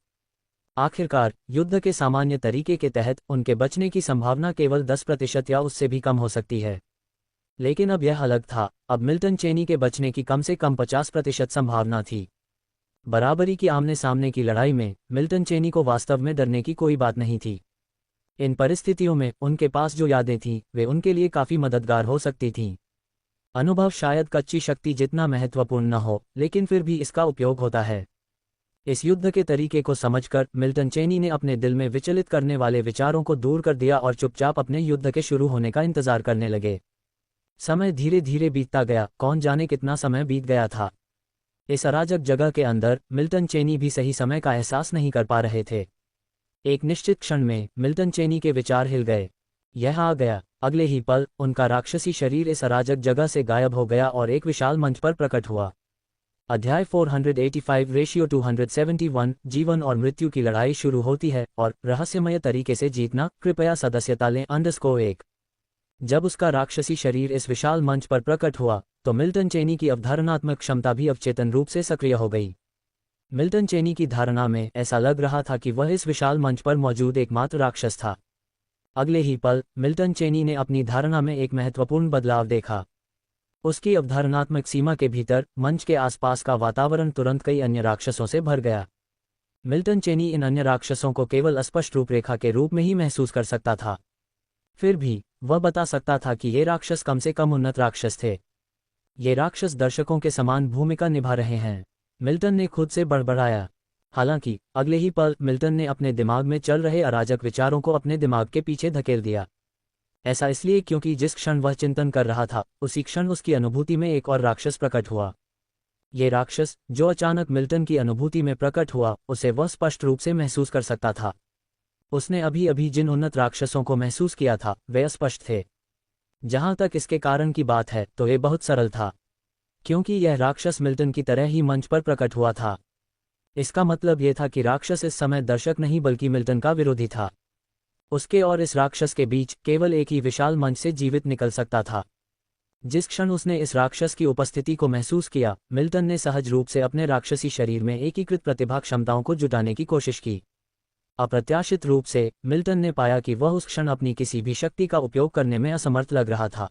आखिरकार युद्ध के सामान्य तरीके के तहत उनके बचने की संभावना केवल 10% या उससे भी कम हो सकती है। लेकिन अब यह अलग था, अब मिल्टन चेनी के बचने की कम से कम 50% संभावना थी। बराबरी की आमने सामने की लड़ाई में मिल्टन चेनी को वास्तव में डरने की कोई बात नहीं थी। इन परिस्थितियों में उनके पास जो यादें थीं वे उनके लिए काफ़ी मददगार हो सकती थीं। अनुभव शायद कच्ची शक्ति जितना महत्वपूर्ण न हो, लेकिन फिर भी इसका उपयोग होता है। इस युद्ध के तरीके को समझकर मिल्टन चेनी ने अपने दिल में विचलित करने वाले विचारों को दूर कर दिया और चुपचाप अपने युद्ध के शुरू होने का इंतजार करने लगे। समय धीरे धीरे बीतता गया, कौन जाने कितना समय बीत गया था। इस अराजक जगह के अंदर मिल्टन चेनी भी सही समय का एहसास नहीं कर पा रहे थे। एक निश्चित क्षण में मिल्टन चेनी के विचार हिल गए। यह आ गया। अगले ही पल उनका राक्षसी शरीर इस अराजक जगह से गायब हो गया और एक विशाल मंच पर प्रकट हुआ। अध्याय 485-271 जीवन और मृत्यु की लड़ाई शुरू होती है और रहस्यमय तरीके से जीतना। कृपया सदस्यता लें _1। जब उसका राक्षसी शरीर इस विशाल मंच पर प्रकट हुआ तो मिल्टन चेनी की अवधारणात्मक क्षमता भी अवचेतन रूप से सक्रिय हो गई। मिल्टन चेनी की धारणा में ऐसा लग रहा था कि वह इस विशाल मंच पर मौजूद एकमात्र राक्षस था। अगले ही पल मिल्टन चेनी ने अपनी धारणा में एक महत्वपूर्ण बदलाव देखा। उसकी अवधारणात्मक सीमा के भीतर मंच के आसपास का वातावरण तुरंत कई अन्य राक्षसों से भर गया। मिल्टन चेनी इन अन्य राक्षसों को केवल अस्पष्ट रूपरेखा के रूप में ही महसूस कर सकता था। फिर भी वह बता सकता था कि ये राक्षस कम से कम उन्नत राक्षस थे। ये राक्षस दर्शकों के समान भूमिका निभा रहे हैं, मिल्टन ने खुद से बड़बड़ाया। हालांकि अगले ही पल मिल्टन ने अपने दिमाग में चल रहे अराजक विचारों को अपने दिमाग के पीछे धकेल दिया। ऐसा इसलिए क्योंकि जिस क्षण वह चिंतन कर रहा था उसी क्षण उसकी अनुभूति में एक और राक्षस प्रकट हुआ। ये राक्षस जो अचानक मिल्टन की अनुभूति में प्रकट हुआ उसे वह स्पष्ट रूप से महसूस कर सकता था। उसने अभी अभी जिन उन्नत राक्षसों को महसूस किया था वे अस्पष्ट थे। जहां तक इसके कारण की बात है तो ये बहुत सरल था, क्योंकि यह राक्षस मिल्टन की तरह ही मंच पर प्रकट हुआ था। इसका मतलब यह था कि राक्षस इस समय दर्शक नहीं बल्कि मिल्टन का विरोधी था। उसके और इस राक्षस के बीच केवल एक ही विशाल मंच से जीवित निकल सकता था। जिस क्षण उसने इस राक्षस की उपस्थिति को महसूस किया, मिल्टन ने सहज रूप से अपने राक्षसी शरीर में एकीकृत प्रतिभा क्षमताओं को जुटाने की कोशिश की। अप्रत्याशित रूप से मिल्टन ने पाया कि वह उस क्षण अपनी किसी भी शक्ति का उपयोग करने में असमर्थ लग रहा था।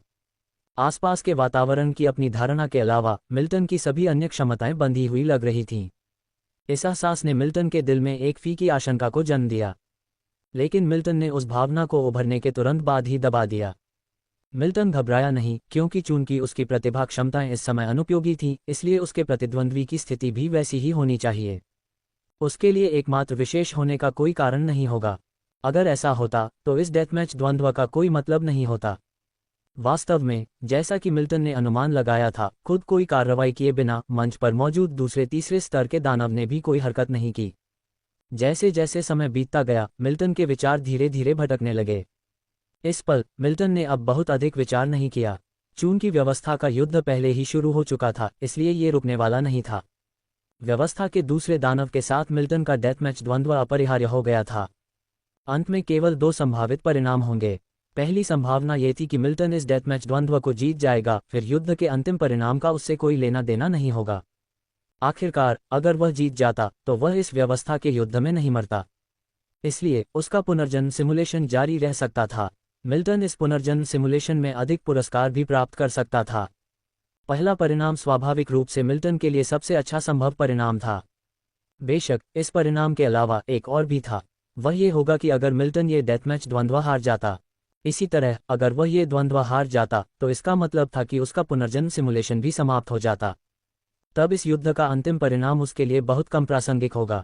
आसपास के वातावरण की अपनी धारणा के अलावा मिल्टन की सभी अन्य क्षमताएं बंधी हुई लग रही थीं। इस एहसास ने मिल्टन के दिल में एक फीकी आशंका को जन्म दिया, लेकिन मिल्टन ने उस भावना को उभरने के तुरंत बाद ही दबा दिया। मिल्टन घबराया नहीं, क्योंकि चूंकि उसकी प्रतिभा क्षमताएं इस समय अनुपयोगी थीं, इसलिए उसके प्रतिद्वंद्वी की स्थिति भी वैसी ही होनी चाहिए। उसके लिए एकमात्र विशेष होने का कोई कारण नहीं होगा। अगर ऐसा होता तो इस डेथमैच द्वंद्व का कोई मतलब नहीं होता। वास्तव में जैसा कि मिल्टन ने अनुमान लगाया था, खुद कोई कार्रवाई किए बिना मंच पर मौजूद दूसरे तीसरे स्तर के दानव ने भी कोई हरकत नहीं की। जैसे जैसे समय बीतता गया, मिल्टन के विचार धीरे धीरे भटकने लगे। इस पल मिल्टन ने अब बहुत अधिक विचार नहीं किया। चूंकि व्यवस्था का युद्ध पहले ही शुरू हो चुका था, इसलिए ये रुकने वाला नहीं था। व्यवस्था के दूसरे दानव के साथ मिल्टन का डेथमैच द्वंद्व अपरिहार्य हो गया था। अंत में केवल 2 संभावित परिणाम होंगे। पहली संभावना ये थी कि मिल्टन इस डेथमैच द्वंद्व को जीत जाएगा, फिर युद्ध के अंतिम परिणाम का उससे कोई लेना देना नहीं होगा। आखिरकार अगर वह जीत जाता तो वह इस व्यवस्था के युद्ध में नहीं मरता, इसलिए उसका पुनर्जन्म सिमुलेशन जारी रह सकता था। मिल्टन इस पुनर्जन्म सिमुलेशन में अधिक पुरस्कार भी प्राप्त कर सकता था। पहला परिणाम स्वाभाविक रूप से मिल्टन के लिए सबसे अच्छा संभव परिणाम था। बेशक इस परिणाम के अलावा एक और भी था, वह ये होगा कि अगर मिल्टन ये डेथमैच द्वंद्व हार जाता, इसी तरह अगर वह ये द्वंद्व हार जाता तो इसका मतलब था कि उसका पुनर्जन्म सिमुलेशन भी समाप्त हो जाता। तब इस युद्ध का अंतिम परिणाम उसके लिए बहुत कम प्रासंगिक होगा।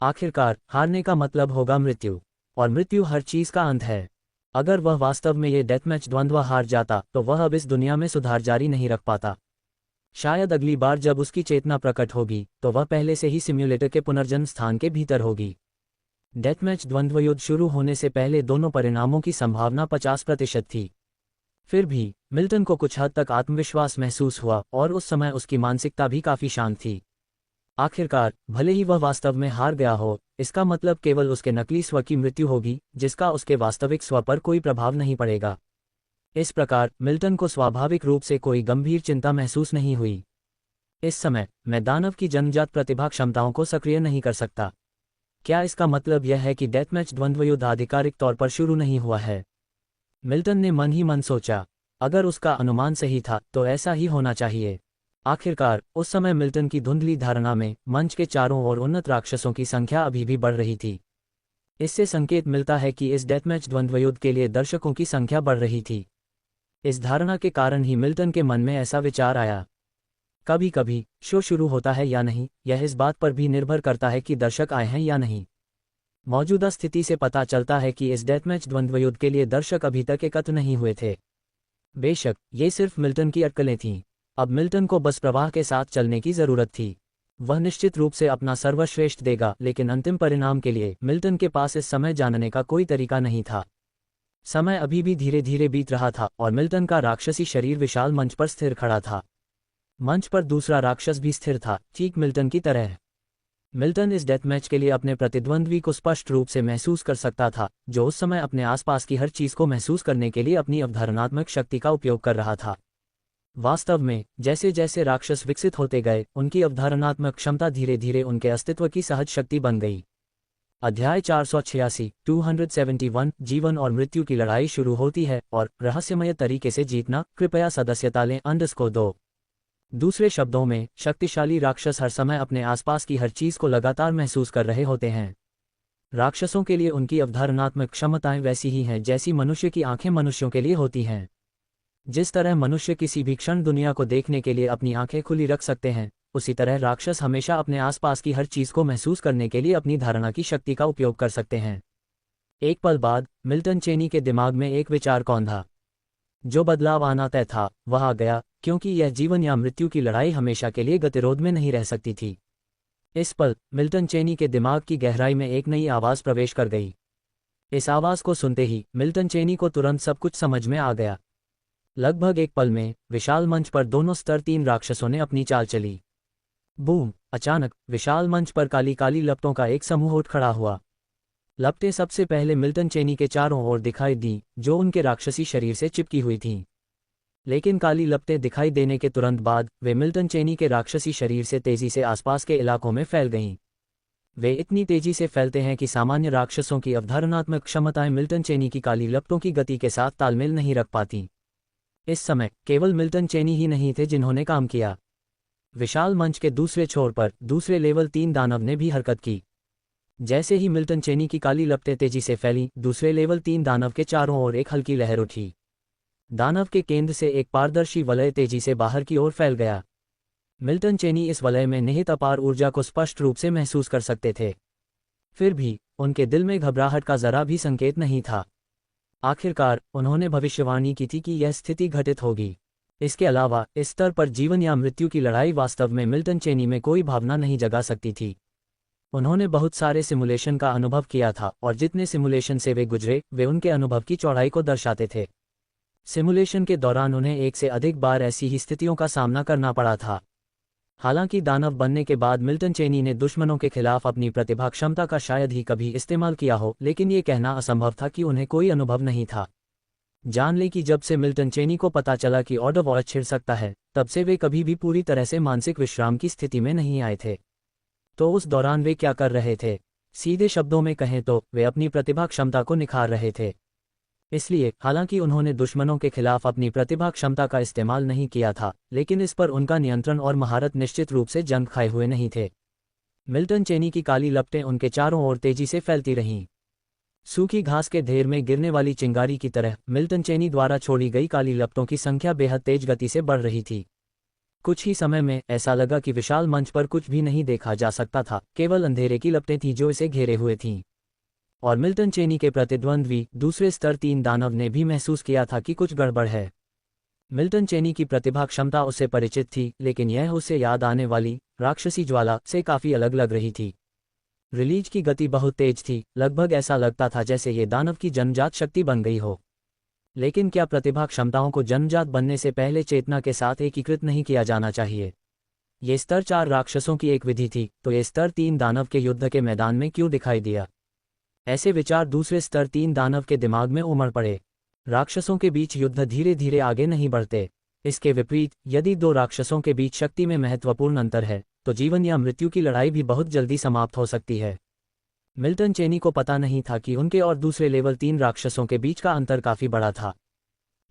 आखिरकार हारने का मतलब होगा मृत्यु, और मृत्यु हर चीज का अंत है। अगर वह वास्तव में ये डेथमैच द्वंद्व हार जाता तो वह अब इस दुनिया में सुधार जारी नहीं रख पाता। शायद अगली बार जब उसकी चेतना प्रकट होगी तो वह पहले से ही सिम्युलेटर के पुनर्जन्म स्थान के भीतर होगी। डेथमैच द्वंद्व युद्ध शुरू होने से पहले दोनों परिणामों की संभावना 50% थी। फिर भी मिल्टन को कुछ हद तक आत्मविश्वास महसूस हुआ और उस समय उसकी मानसिकता भी काफी शांत थी। आखिरकार भले ही वह वास्तव में हार गया हो, इसका मतलब केवल उसके नकली स्व की मृत्यु होगी जिसका उसके वास्तविक स्व पर कोई प्रभाव नहीं पड़ेगा। इस प्रकार मिल्टन को स्वाभाविक रूप से कोई गंभीर चिंता महसूस नहीं हुई। इस समय मैं दानव की जन्मजात प्रतिभा क्षमताओं को सक्रिय नहीं कर सकता। क्या इसका मतलब यह है कि डेथमैच द्वंद्व युद्ध आधिकारिक तौर पर शुरू नहीं हुआ है? मिल्टन ने मन ही मन सोचा। अगर उसका अनुमान सही था तो ऐसा ही होना चाहिए। आखिरकार उस समय मिल्टन की धुंधली धारणा में मंच के चारों ओर उन्नत राक्षसों की संख्या अभी भी बढ़ रही थी। इससे संकेत मिलता है कि इस डेथमैच द्वंद्व युद्ध के लिए दर्शकों की संख्या बढ़ रही थी। इस धारणा के कारण ही मिल्टन के मन में ऐसा विचार आया। कभी कभी शो शुरू होता है या नहीं, यह इस बात पर भी निर्भर करता है कि दर्शक आए हैं या नहीं। मौजूदा स्थिति से पता चलता है कि इस डेथमैच द्वंद्व युद्ध के लिए दर्शक अभी तक एकत्र नहीं हुए थे। बेशक ये सिर्फ मिल्टन की अटकलें थीं। अब मिल्टन को बस प्रवाह के साथ चलने की जरूरत थी। वह निश्चित रूप से अपना सर्वश्रेष्ठ देगा, लेकिन अंतिम परिणाम के लिए मिल्टन के पास इस समय जानने का कोई तरीका नहीं था। समय अभी भी धीरे धीरे बीत रहा था और मिल्टन का राक्षसी शरीर विशाल मंच पर स्थिर खड़ा था। मंच पर दूसरा राक्षस भी स्थिर था, ठीक मिल्टन की तरह। मिल्टन इस डेथमैच के लिए अपने प्रतिद्वंद्वी को स्पष्ट रूप से महसूस कर सकता था, जो उस समय अपने आसपास की हर चीज को महसूस करने के लिए अपनी अवधारणात्मक शक्ति का उपयोग कर रहा था। वास्तव में जैसे जैसे राक्षस विकसित होते गए, उनकी अवधारणात्मक क्षमता धीरे धीरे उनके अस्तित्व की सहज शक्ति बन गई। अध्याय 486 271 जीवन और मृत्यु की लड़ाई शुरू होती है और रहस्यमय तरीके से जीतना। कृपया सदस्यता लें _2। दूसरे शब्दों में, शक्तिशाली राक्षस हर समय अपने आसपास की हर चीज को लगातार महसूस कर रहे होते हैं। राक्षसों के लिए उनकी अवधारणात्मक क्षमताएं वैसी ही हैं जैसी मनुष्य की आंखें मनुष्यों के लिए होती हैं। जिस तरह मनुष्य किसी भी क्षण दुनिया को देखने के लिए अपनी आंखें खुली रख सकते हैं, उसी तरह राक्षस हमेशा अपने आसपास की हर चीज को महसूस करने के लिए अपनी धारणा की शक्ति का उपयोग कर सकते हैं। एक पल बाद मिल्टन चेनी के दिमाग में एक विचार कौंधा। जो बदलाव आना तय था वह आ गया, क्योंकि यह जीवन या मृत्यु की लड़ाई हमेशा के लिए गतिरोध में नहीं रह सकती थी। इस पल मिल्टन चेनी के दिमाग की गहराई में एक नई आवाज प्रवेश कर गई। इस आवाज को सुनते ही मिल्टन चेनी को तुरंत सब कुछ समझ में आ गया। लगभग एक पल में विशाल मंच पर दोनों स्तर 3 राक्षसों ने अपनी चाल चली। बूम! अचानक विशाल मंच पर काली काली लपटों का एक समूह उठ खड़ा हुआ। लपटें सबसे पहले मिल्टन चेनी के चारों ओर दिखाई दी, जो उनके राक्षसी शरीर से चिपकी हुई थीं। लेकिन काली लपटें दिखाई देने के तुरंत बाद वे मिल्टन चेनी के राक्षसी शरीर से तेजी से आसपास के इलाकों में फैल गईं। वे इतनी तेजी से फैलते हैं कि सामान्य राक्षसों की अवधारणात्मक क्षमताएं मिल्टन चेनी की काली लपटों की गति के साथ तालमेल नहीं रख पाती। इस समय केवल मिल्टन चेनी ही नहीं थे जिन्होंने काम किया। विशाल मंच के दूसरे छोर पर दूसरे लेवल 3 दानव ने भी हरकत की। जैसे ही मिल्टन चेनी की काली लपटें तेजी से फैलीं, दूसरे लेवल 3 दानव के चारों ओर एक हल्की लहर उठी। दानव के केंद्र से एक पारदर्शी वलय तेजी से बाहर की ओर फैल गया। मिल्टन चेनी इस वलय में निहित अपार ऊर्जा को स्पष्ट रूप से महसूस कर सकते थे। फिर भी उनके दिल में घबराहट का जरा भी संकेत नहीं था। आखिरकार उन्होंने भविष्यवाणी की थी कि यह स्थिति घटित होगी। इसके अलावा इस स्तर पर जीवन या मृत्यु की लड़ाई वास्तव में मिल्टन चेनी में कोई भावना नहीं जगा सकती थी। उन्होंने बहुत सारे सिमुलेशन का अनुभव किया था और जितने सिमुलेशन से वे गुजरे वे उनके अनुभव की चौड़ाई को दर्शाते थे। सिमुलेशन के दौरान उन्हें एक से अधिक बार ऐसी ही स्थितियों का सामना करना पड़ा था। हालांकि दानव बनने के बाद मिल्टन चेनी ने दुश्मनों के खिलाफ अपनी प्रतिभा क्षमता का शायद ही कभी इस्तेमाल किया हो, लेकिन ये कहना असंभव था कि उन्हें कोई अनुभव नहीं था। जान ले कि जब से मिल्टन चेनी को पता चला कि ऑर्डर वॉच छिड़ सकता है, तब से वे कभी भी पूरी तरह से मानसिक विश्राम की स्थिति में नहीं आए थे। तो उस दौरान वे क्या कर रहे थे? सीधे शब्दों में कहें तो वे अपनी प्रतिभा क्षमता को निखार रहे थे। इसलिए हालांकि उन्होंने दुश्मनों के खिलाफ अपनी प्रतिभा क्षमता का इस्तेमाल नहीं किया था, लेकिन इस पर उनका नियंत्रण और महारत निश्चित रूप से जंग खाए हुए नहीं थे। मिल्टन चेनी की काली लपटें उनके चारों ओर तेजी से फैलती रहीं। सूखी घास के ढेर में गिरने वाली चिंगारी की तरह मिल्टन चेनी द्वारा छोड़ी गई काली लपटों की संख्या बेहद तेज गति से बढ़ रही थी। कुछ ही समय में ऐसा लगा कि विशाल मंच पर कुछ भी नहीं देखा जा सकता था, केवल अंधेरे की लपटें थीं जो इसे घेरे हुए थीं। और मिल्टन चेनी के प्रतिद्वंद्वी दूसरे स्तर 3 दानव ने भी महसूस किया था कि कुछ गड़बड़ है। मिल्टन चेनी की प्रतिभा क्षमता उससे परिचित थी, लेकिन यह उसे याद आने वाली राक्षसी ज्वाला से काफी अलग लग रही थी। रिलीज की गति बहुत तेज थी, लगभग ऐसा लगता था जैसे ये दानव की जन्मजात शक्ति बन गई हो। लेकिन क्या प्रतिभा क्षमताओं को जन्मजात बनने से पहले चेतना के साथ एकीकृत नहीं किया जाना चाहिए? ये स्तर 4 राक्षसों की एक विधि थी, तो ये स्तर 3 दानव के युद्ध के मैदान में क्यों दिखाई दिया? ऐसे विचार दूसरे स्तर 3 दानव के दिमाग में उमड़ पड़े। राक्षसों के बीच युद्ध धीरे धीरे आगे नहीं बढ़ते। इसके विपरीत, यदि 2 राक्षसों के बीच शक्ति में महत्वपूर्ण अंतर है, तो जीवन या मृत्यु की लड़ाई भी बहुत जल्दी समाप्त हो सकती है। मिल्टन चेनी को पता नहीं था कि उनके और दूसरे लेवल 3 राक्षसों के बीच का अंतर काफी बड़ा था।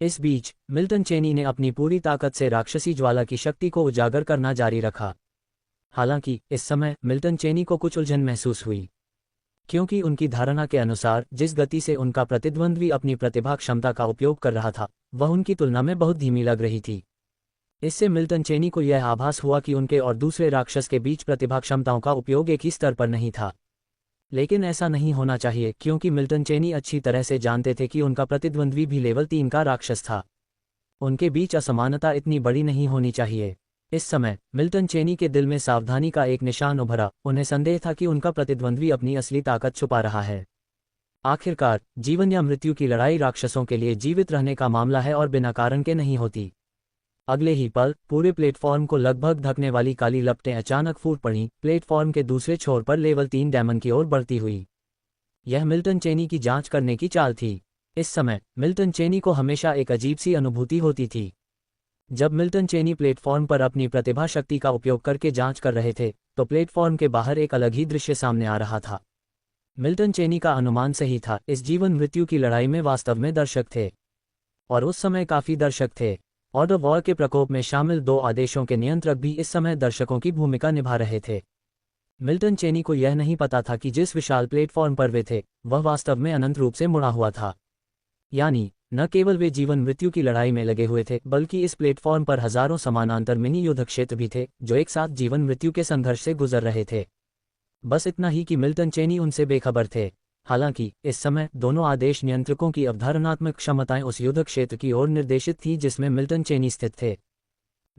इस बीच मिल्टन चेनी ने अपनी पूरी ताकत से राक्षसी ज्वाला की शक्ति को उजागर करना जारी रखा। हालांकि इस समय मिल्टन चेनी को कुछ उलझन महसूस हुई, क्योंकि उनकी धारणा के अनुसार जिस गति से उनका प्रतिद्वंद्वी अपनी प्रतिभा क्षमता का उपयोग कर रहा था, वह उनकी तुलना में बहुत धीमी लग रही थी। इससे मिल्टन चेनी को यह आभास हुआ कि उनके और दूसरे राक्षस के बीच प्रतिभा क्षमताओं का उपयोग एक ही स्तर पर नहीं था। लेकिन ऐसा नहीं होना चाहिए, क्योंकि मिल्टन चेनी अच्छी तरह से जानते थे कि उनका प्रतिद्वंद्वी भी लेवल 3 का राक्षस था। उनके बीच असमानता इतनी बड़ी नहीं होनी चाहिए। इस समय मिल्टन चेनी के दिल में सावधानी का एक निशान उभरा। उन्हें संदेह था कि उनका प्रतिद्वंद्वी अपनी असली ताकत छुपा रहा है। आखिरकार जीवन या मृत्यु की लड़ाई राक्षसों के लिए जीवित रहने का मामला है और बिना कारण के नहीं होती। अगले ही पल पूरे प्लेटफॉर्म को लगभग ढकने वाली काली लपटें अचानक फूट पड़ीं, प्लेटफॉर्म के दूसरे छोर पर लेवल 3 डेमन की ओर बढ़ती हुई। यह मिल्टन चेनी की जांच करने की चाल थी। इस समय मिल्टन चेनी को हमेशा एक अजीब सी अनुभूति होती थी। जब मिल्टन चेनी प्लेटफॉर्म पर अपनी प्रतिभा शक्ति का उपयोग करके जांच कर रहे थे, तो प्लेटफॉर्म के बाहर एक अलग ही दृश्य सामने आ रहा था। मिल्टन चेनी का अनुमान सही था, इस जीवन मृत्यु की लड़ाई में वास्तव में दर्शक थे, और उस समय काफी दर्शक थे। ऑर्डर वॉर के प्रकोप में शामिल 2 आदेशों के नियंत्रक भी इस समय दर्शकों की भूमिका निभा रहे थे। मिल्टन चेनी को यह नहीं पता था कि जिस विशाल प्लेटफॉर्म पर वे थे, वह वास्तव में अनंत रूप से मुड़ा हुआ था। यानी न केवल वे जीवन मृत्यु की लड़ाई में लगे हुए थे, बल्कि इस प्लेटफॉर्म पर हजारों समानांतर मिनी युद्ध क्षेत्र भी थे, जो एक साथ जीवन मृत्यु के संघर्ष से गुजर रहे थे। बस इतना ही कि मिल्टन चेनी उनसे बेखबर थे। हालांकि इस समय दोनों आदेश नियंत्रकों की अवधारणात्मक क्षमताएं उस युद्ध क्षेत्र की ओर निर्देशित थीं जिसमें मिल्टन चेनी स्थित थे।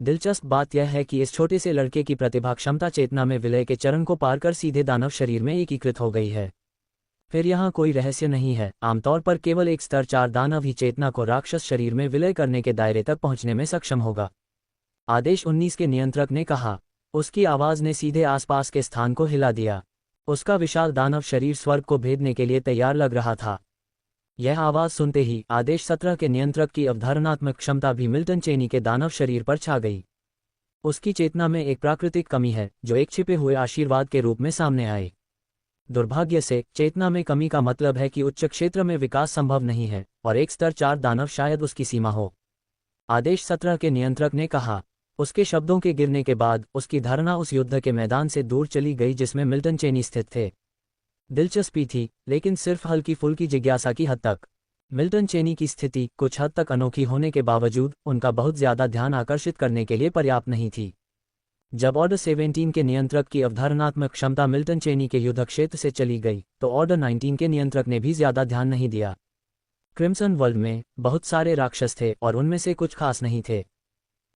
दिलचस्प बात यह है कि इस छोटे से लड़के की प्रतिभा क्षमता चेतना में विलय के चरण को पार कर सीधे दानव शरीर में एकीकृत हो गई है। फिर यहाँ कोई रहस्य नहीं है। आमतौर पर केवल एक स्तर 4 दानव ही चेतना को राक्षस शरीर में विलय करने के दायरे तक पहुंचने में सक्षम होगा, आदेश 19 के नियंत्रक ने कहा। उसकी आवाज ने सीधे आसपास के स्थान को हिला दिया। उसका विशाल दानव शरीर स्वर्ग को भेदने के लिए तैयार लग रहा था। यह आवाज सुनते ही आदेश 17 के नियंत्रक की अवधारणात्मक क्षमता भी मिल्टन चेनी के दानव शरीर पर छा गई। उसकी चेतना में एक प्राकृतिक कमी है, जो एक छिपे हुए आशीर्वाद के रूप में सामने आई। दुर्भाग्य से चेतना में कमी का मतलब है कि उच्च क्षेत्र में विकास संभव नहीं है, और एक स्तर 4 दानव शायद उसकी सीमा हो, आदेश 17 के नियंत्रक ने कहा। उसके शब्दों के गिरने के बाद उसकी धारणा उस युद्ध के मैदान से दूर चली गई जिसमें मिल्टन चेनी स्थित थे। दिलचस्पी थी, लेकिन सिर्फ हल्की फुल्की जिज्ञासा की हद तक। मिल्टन चेनी की स्थिति कुछ हद तक अनोखी होने के बावजूद उनका बहुत ज्यादा ध्यान आकर्षित करने के लिए पर्याप्त नहीं थी। जब ऑर्डर 17 के नियंत्रक की अवधारणात्मक क्षमता मिल्टन चेनी के युद्ध क्षेत्र से चली गई, तो ऑर्डर 19 के नियंत्रक ने भी ज्यादा ध्यान नहीं दिया। क्रिम्सन वर्ल्ड में बहुत सारे राक्षस थे और उनमें से कुछ खास नहीं थे,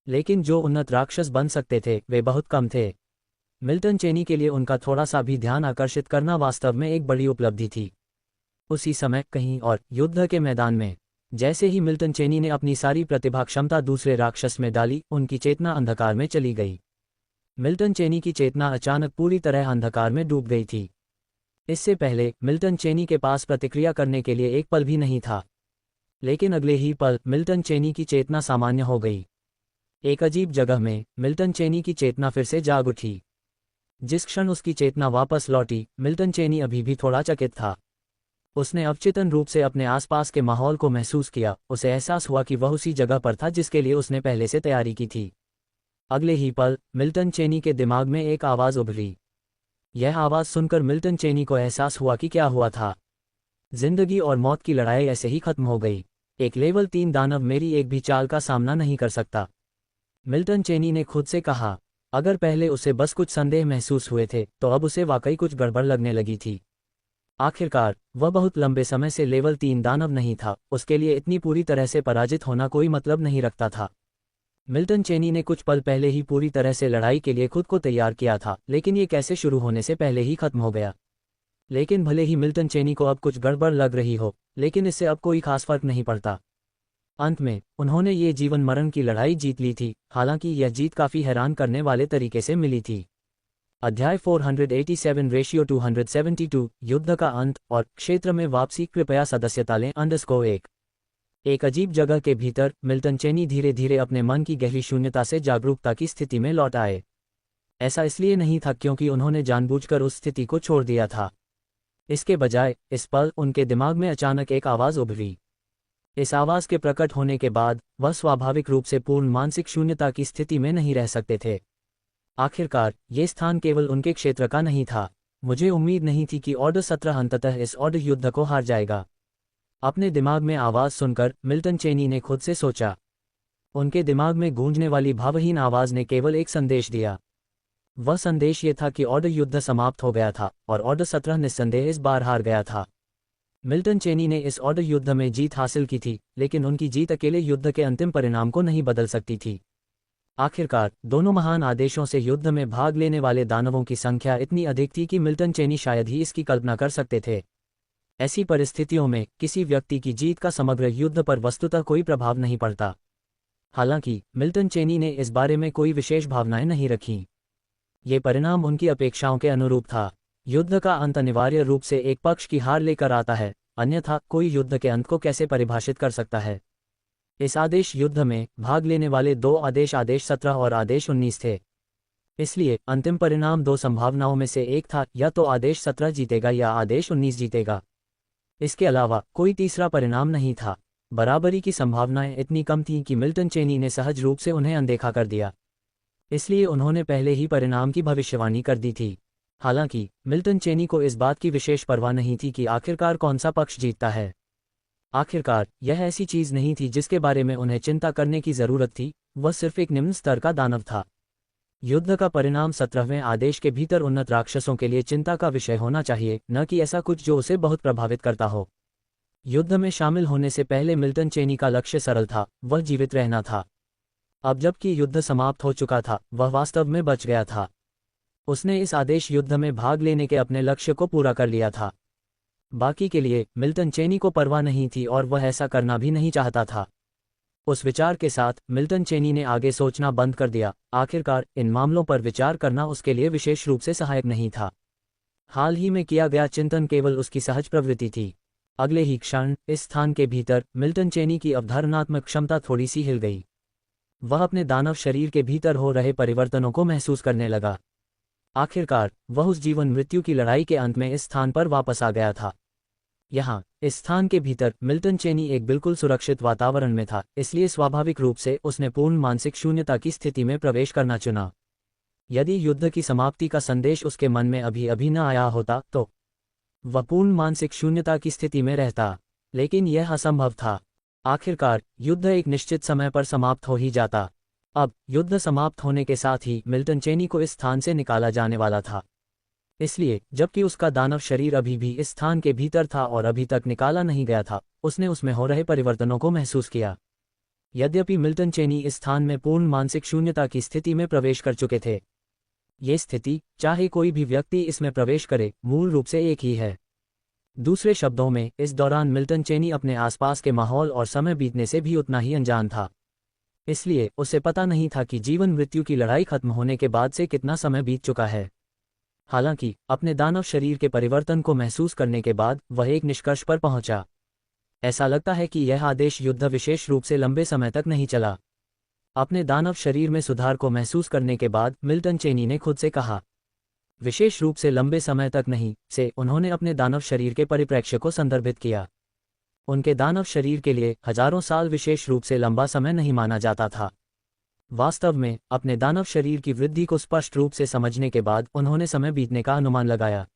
लेकिन जो उन्नत राक्षस बन सकते थे वे बहुत कम थे। मिल्टन चेनी के लिए उनका थोड़ा सा भी ध्यान आकर्षित करना वास्तव में एक बड़ी उपलब्धि थी। उसी समय कहीं और युद्ध के मैदान में जैसे ही मिल्टन चेनी ने अपनी सारी प्रतिभा क्षमता दूसरे राक्षस में डाली, उनकी चेतना अंधकार में चली गई। मिल्टन चेनी की चेतना अचानक पूरी तरह अंधकार में डूब गई थी। इससे पहले मिल्टन चेनी के पास प्रतिक्रिया करने के लिए एक पल भी नहीं था, लेकिन अगले ही पल मिल्टन चेनी की चेतना सामान्य हो गई। एक अजीब जगह में मिल्टन चेनी की चेतना फिर से जाग उठी। जिस क्षण उसकी चेतना वापस लौटी, मिल्टन चेनी अभी भी थोड़ा चकित था। उसने अवचेतन रूप से अपने आसपास के माहौल को महसूस किया, उसे एहसास हुआ कि वह उसी जगह पर था जिसके लिए उसने पहले से तैयारी की थी। अगले ही पल मिल्टन चेनी के दिमाग में एक आवाज़ उभरी। यह आवाज़ सुनकर मिल्टन चेनी को एहसास हुआ कि क्या हुआ था। जिंदगी और मौत की लड़ाई ऐसे ही खत्म हो गई। एक लेवल 3 दानव मेरी एक भी चाल का सामना नहीं कर सकता, मिल्टन चेनी ने खुद से कहा। अगर पहले उसे बस कुछ संदेह महसूस हुए थे तो अब उसे वाकई कुछ गड़बड़ लगने लगी थी। आखिरकार वह बहुत लंबे समय से लेवल 3 दानव नहीं था, उसके लिए इतनी पूरी तरह से पराजित होना कोई मतलब नहीं रखता था। मिल्टन चेनी ने कुछ पल पहले ही पूरी तरह से लड़ाई के लिए खुद को तैयार किया था, लेकिन ये कैसे शुरू होने से पहले ही खत्म हो गया। लेकिन भले ही मिल्टन चेनी को अब कुछ गड़बड़ लग रही हो, लेकिन इससे अब कोई खास फर्क नहीं पड़ता। अंत में उन्होंने ये जीवन मरण की लड़ाई जीत ली थी, हालांकि यह जीत काफी हैरान करने वाले तरीके से मिली थी। अध्याय 487 रेशियो 272 युद्ध का अंत और क्षेत्र में वापसी। कृपया सदस्यता लें _ एक अजीब जगह के भीतर मिल्टन चेनी धीरे धीरे अपने मन की गहरी शून्यता से जागरूकता की स्थिति में लौट आए। ऐसा इसलिए नहीं था क्योंकि उन्होंने जानबूझकर उस स्थिति को छोड़ दिया था। इसके बजाय इस पल उनके दिमाग में अचानक एक आवाज़ उभरी। इस आवाज़ के प्रकट होने के बाद वह स्वाभाविक रूप से पूर्ण मानसिक शून्यता की स्थिति में नहीं रह सकते थे। आखिरकार ये स्थान केवल उनके क्षेत्र का नहीं था। मुझे उम्मीद नहीं थी कि ऑर्डर 17 अंततः इस ऑर्डर युद्ध को हार जाएगा। अपने दिमाग में आवाज़ सुनकर मिल्टन चेनी ने खुद से सोचा। उनके दिमाग में गूंजने वाली भावहीन आवाज़ ने केवल एक संदेश दिया। वह संदेश ये था कि ऑर्डर युद्ध समाप्त हो गया था और ऑर्डर 17 निस्संदेह इस बार हार गया था। मिल्टन चेनी ने इस ऑर्डर युद्ध में जीत हासिल की थी, लेकिन उनकी जीत अकेले युद्ध के अंतिम परिणाम को नहीं बदल सकती थी। आखिरकार दोनों महान आदेशों से युद्ध में भाग लेने वाले दानवों की संख्या इतनी अधिक थी कि मिल्टन चेनी शायद ही इसकी कल्पना कर सकते थे। ऐसी परिस्थितियों में किसी व्यक्ति की जीत का समग्र युद्ध पर वस्तुतः कोई प्रभाव नहीं पड़ता। हालांकि मिल्टन चेनी ने इस बारे में कोई विशेष भावनाएं नहीं रखीं। ये परिणाम उनकी अपेक्षाओं के अनुरूप था। युद्ध का अंत अनिवार्य रूप से एक पक्ष की हार लेकर आता है, अन्यथा कोई युद्ध के अंत को कैसे परिभाषित कर सकता है। इस आदेश युद्ध में भाग लेने वाले दो आदेश 17 और आदेश 19 थे। इसलिए अंतिम परिणाम दो संभावनाओं में से एक था, या तो आदेश 17 जीतेगा या आदेश 19 जीतेगा। इसके अलावा कोई तीसरा परिणाम नहीं था। बराबरी की संभावनाएं इतनी कम थीं कि मिल्टन चेनी ने सहज रूप से उन्हें अनदेखा कर दिया। इसलिए उन्होंने पहले ही परिणाम की भविष्यवाणी कर दी थी। हालांकि मिल्टन चेनी को इस बात की विशेष परवाह नहीं थी कि आखिरकार कौन सा पक्ष जीतता है। आखिरकार यह ऐसी चीज नहीं थी जिसके बारे में उन्हें चिंता करने की जरूरत थी, वह सिर्फ एक निम्न स्तर का दानव था। युद्ध का परिणाम 17वें आदेश के भीतर उन्नत राक्षसों के लिए चिंता का विषय होना चाहिए, न कि ऐसा कुछ जो उसे बहुत प्रभावित करता हो। युद्ध में शामिल होने से पहले मिल्टन चेनी का लक्ष्य सरल था, वह जीवित रहना था। अब जबकि युद्ध समाप्त हो चुका था, वह वास्तव में बच गया था। उसने इस आदेश युद्ध में भाग लेने के अपने लक्ष्य को पूरा कर लिया था। बाकी के लिए मिल्टन चेनी को परवाह नहीं थी और वह ऐसा करना भी नहीं चाहता था। उस विचार के साथ मिल्टन चेनी ने आगे सोचना बंद कर दिया। आखिरकार इन मामलों पर विचार करना उसके लिए विशेष रूप से सहायक नहीं था। हाल ही में किया गया चिंतन केवल उसकी सहज प्रवृत्ति थी। अगले ही क्षण इस स्थान के भीतर मिल्टन चेनी की अवधारणात्मक क्षमता थोड़ी सी हिल गई। वह अपने दानव शरीर के भीतर हो रहे परिवर्तनों को महसूस करने लगा। आखिरकार वह उस जीवन मृत्यु की लड़ाई के अंत में इस स्थान पर वापस आ गया था। यहाँ इस स्थान के भीतर मिल्टन चेनी एक बिल्कुल सुरक्षित वातावरण में था, इसलिए स्वाभाविक रूप से उसने पूर्ण मानसिक शून्यता की स्थिति में प्रवेश करना चुना। यदि युद्ध की समाप्ति का संदेश उसके मन में अभी न आया होता तो वह पूर्ण मानसिक शून्यता की स्थिति में रहता, लेकिन यह असंभव था। आखिरकार युद्ध एक निश्चित समय पर समाप्त हो ही जाता। अब युद्ध समाप्त होने के साथ ही मिल्टन चेनी को इस स्थान से निकाला जाने वाला था। इसलिए जबकि उसका दानव शरीर अभी भी इस स्थान के भीतर था और अभी तक निकाला नहीं गया था, उसने उसमें हो रहे परिवर्तनों को महसूस किया। यद्यपि मिल्टन चेनी इस स्थान में पूर्ण मानसिक शून्यता की स्थिति में प्रवेश कर चुके थे, ये स्थिति चाहे कोई भी व्यक्ति इसमें प्रवेश करे, मूल रूप से एक ही है। दूसरे शब्दों में, इस दौरान मिल्टन चेनी अपने आसपास के माहौल और समय बीतने से भी उतना ही अनजान था। इसलिए उसे पता नहीं था कि जीवन मृत्यु की लड़ाई खत्म होने के बाद से कितना समय बीत चुका है। हालांकि अपने दानव शरीर के परिवर्तन को महसूस करने के बाद वह एक निष्कर्ष पर पहुंचा। ऐसा लगता है कि यह आदेश युद्ध विशेष रूप से लंबे समय तक नहीं चला। अपने दानव शरीर में सुधार को महसूस करने के बाद मिल्टन चेनी ने खुद से कहा, विशेष रूप से लंबे समय तक नहीं से उन्होंने अपने दानव शरीर के परिप्रेक्ष्य को संदर्भित किया। उनके दानव शरीर के लिए हजारों साल विशेष रूप से लंबा समय नहीं माना जाता था। वास्तव में अपने दानव शरीर की वृद्धि को स्पष्ट रूप से समझने के बाद उन्होंने समय बीतने का अनुमान लगाया।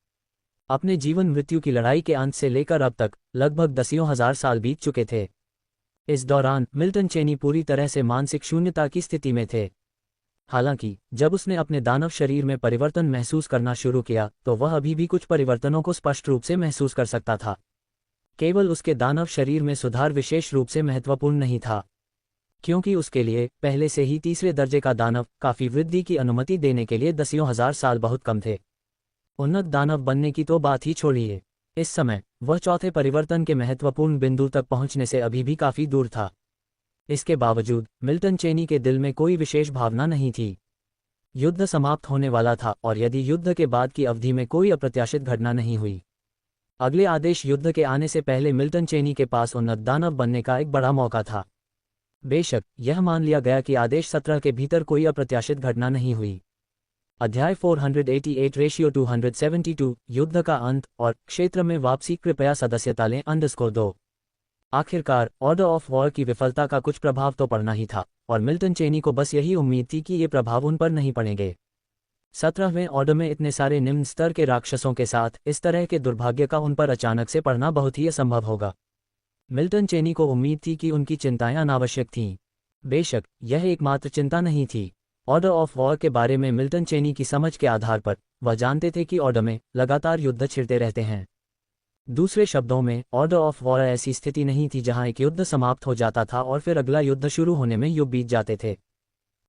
अपने जीवन मृत्यु की लड़ाई के अंत से लेकर अब तक लगभग दसियों हजार साल बीत चुके थे। इस दौरान मिल्टन चेनी पूरी तरह से मानसिक शून्यता की स्थिति में थे। हालांकि जब उसने अपने दानव शरीर में परिवर्तन महसूस करना शुरू किया तो वह अभी भी कुछ परिवर्तनों को स्पष्ट रूप से महसूस कर सकता था। केवल उसके दानव शरीर में सुधार विशेष रूप से महत्वपूर्ण नहीं था, क्योंकि उसके लिए पहले से ही तीसरे दर्जे का दानव काफी वृद्धि की अनुमति देने के लिए दसियों हजार साल बहुत कम थे। उन्नत दानव बनने की तो बात ही छोड़िए, इस समय वह चौथे परिवर्तन के महत्वपूर्ण बिंदु तक पहुंचने से अभी भी काफी दूर था। इसके बावजूद मिल्टन चेनी के दिल में कोई विशेष भावना नहीं थी। युद्ध समाप्त होने वाला था और यदि युद्ध के बाद की अवधि में कोई अप्रत्याशित घटना नहीं हुई, अगले आदेश युद्ध के आने से पहले मिल्टन चेनी के पास उन्नत दानव बनने का एक बड़ा मौका था। बेशक यह मान लिया गया कि आदेश 17 के भीतर कोई अप्रत्याशित घटना नहीं हुई। अध्याय 488/272 युद्ध का अंत और क्षेत्र में वापसी। कृपया सदस्यता लें _2। आखिरकार ऑर्डर ऑफ वॉर की विफलता का कुछ प्रभाव तो पड़ना ही था और मिल्टन चेनी को बस यही उम्मीद थी कि ये प्रभाव उन पर नहीं पड़ेंगे। 17वें ऑर्डर में इतने सारे निम्न स्तर के राक्षसों के साथ इस तरह के दुर्भाग्य का उन पर अचानक से पड़ना बहुत ही असंभव होगा। मिल्टन चेनी को उम्मीद थी कि उनकी चिंताएं अनावश्यक थीं। बेशक यह एकमात्र चिंता नहीं थी। ऑर्डर ऑफ वॉर के बारे में मिल्टन चेनी की समझ के आधार पर वह जानते थे कि ऑर्डर में लगातार युद्ध छिड़ते रहते हैं। दूसरे शब्दों में ऑर्डर ऑफ वॉर ऐसी स्थिति नहीं थी जहां एक युद्ध समाप्त हो जाता था और फिर अगला युद्ध शुरू होने में युग बीत जाते थे।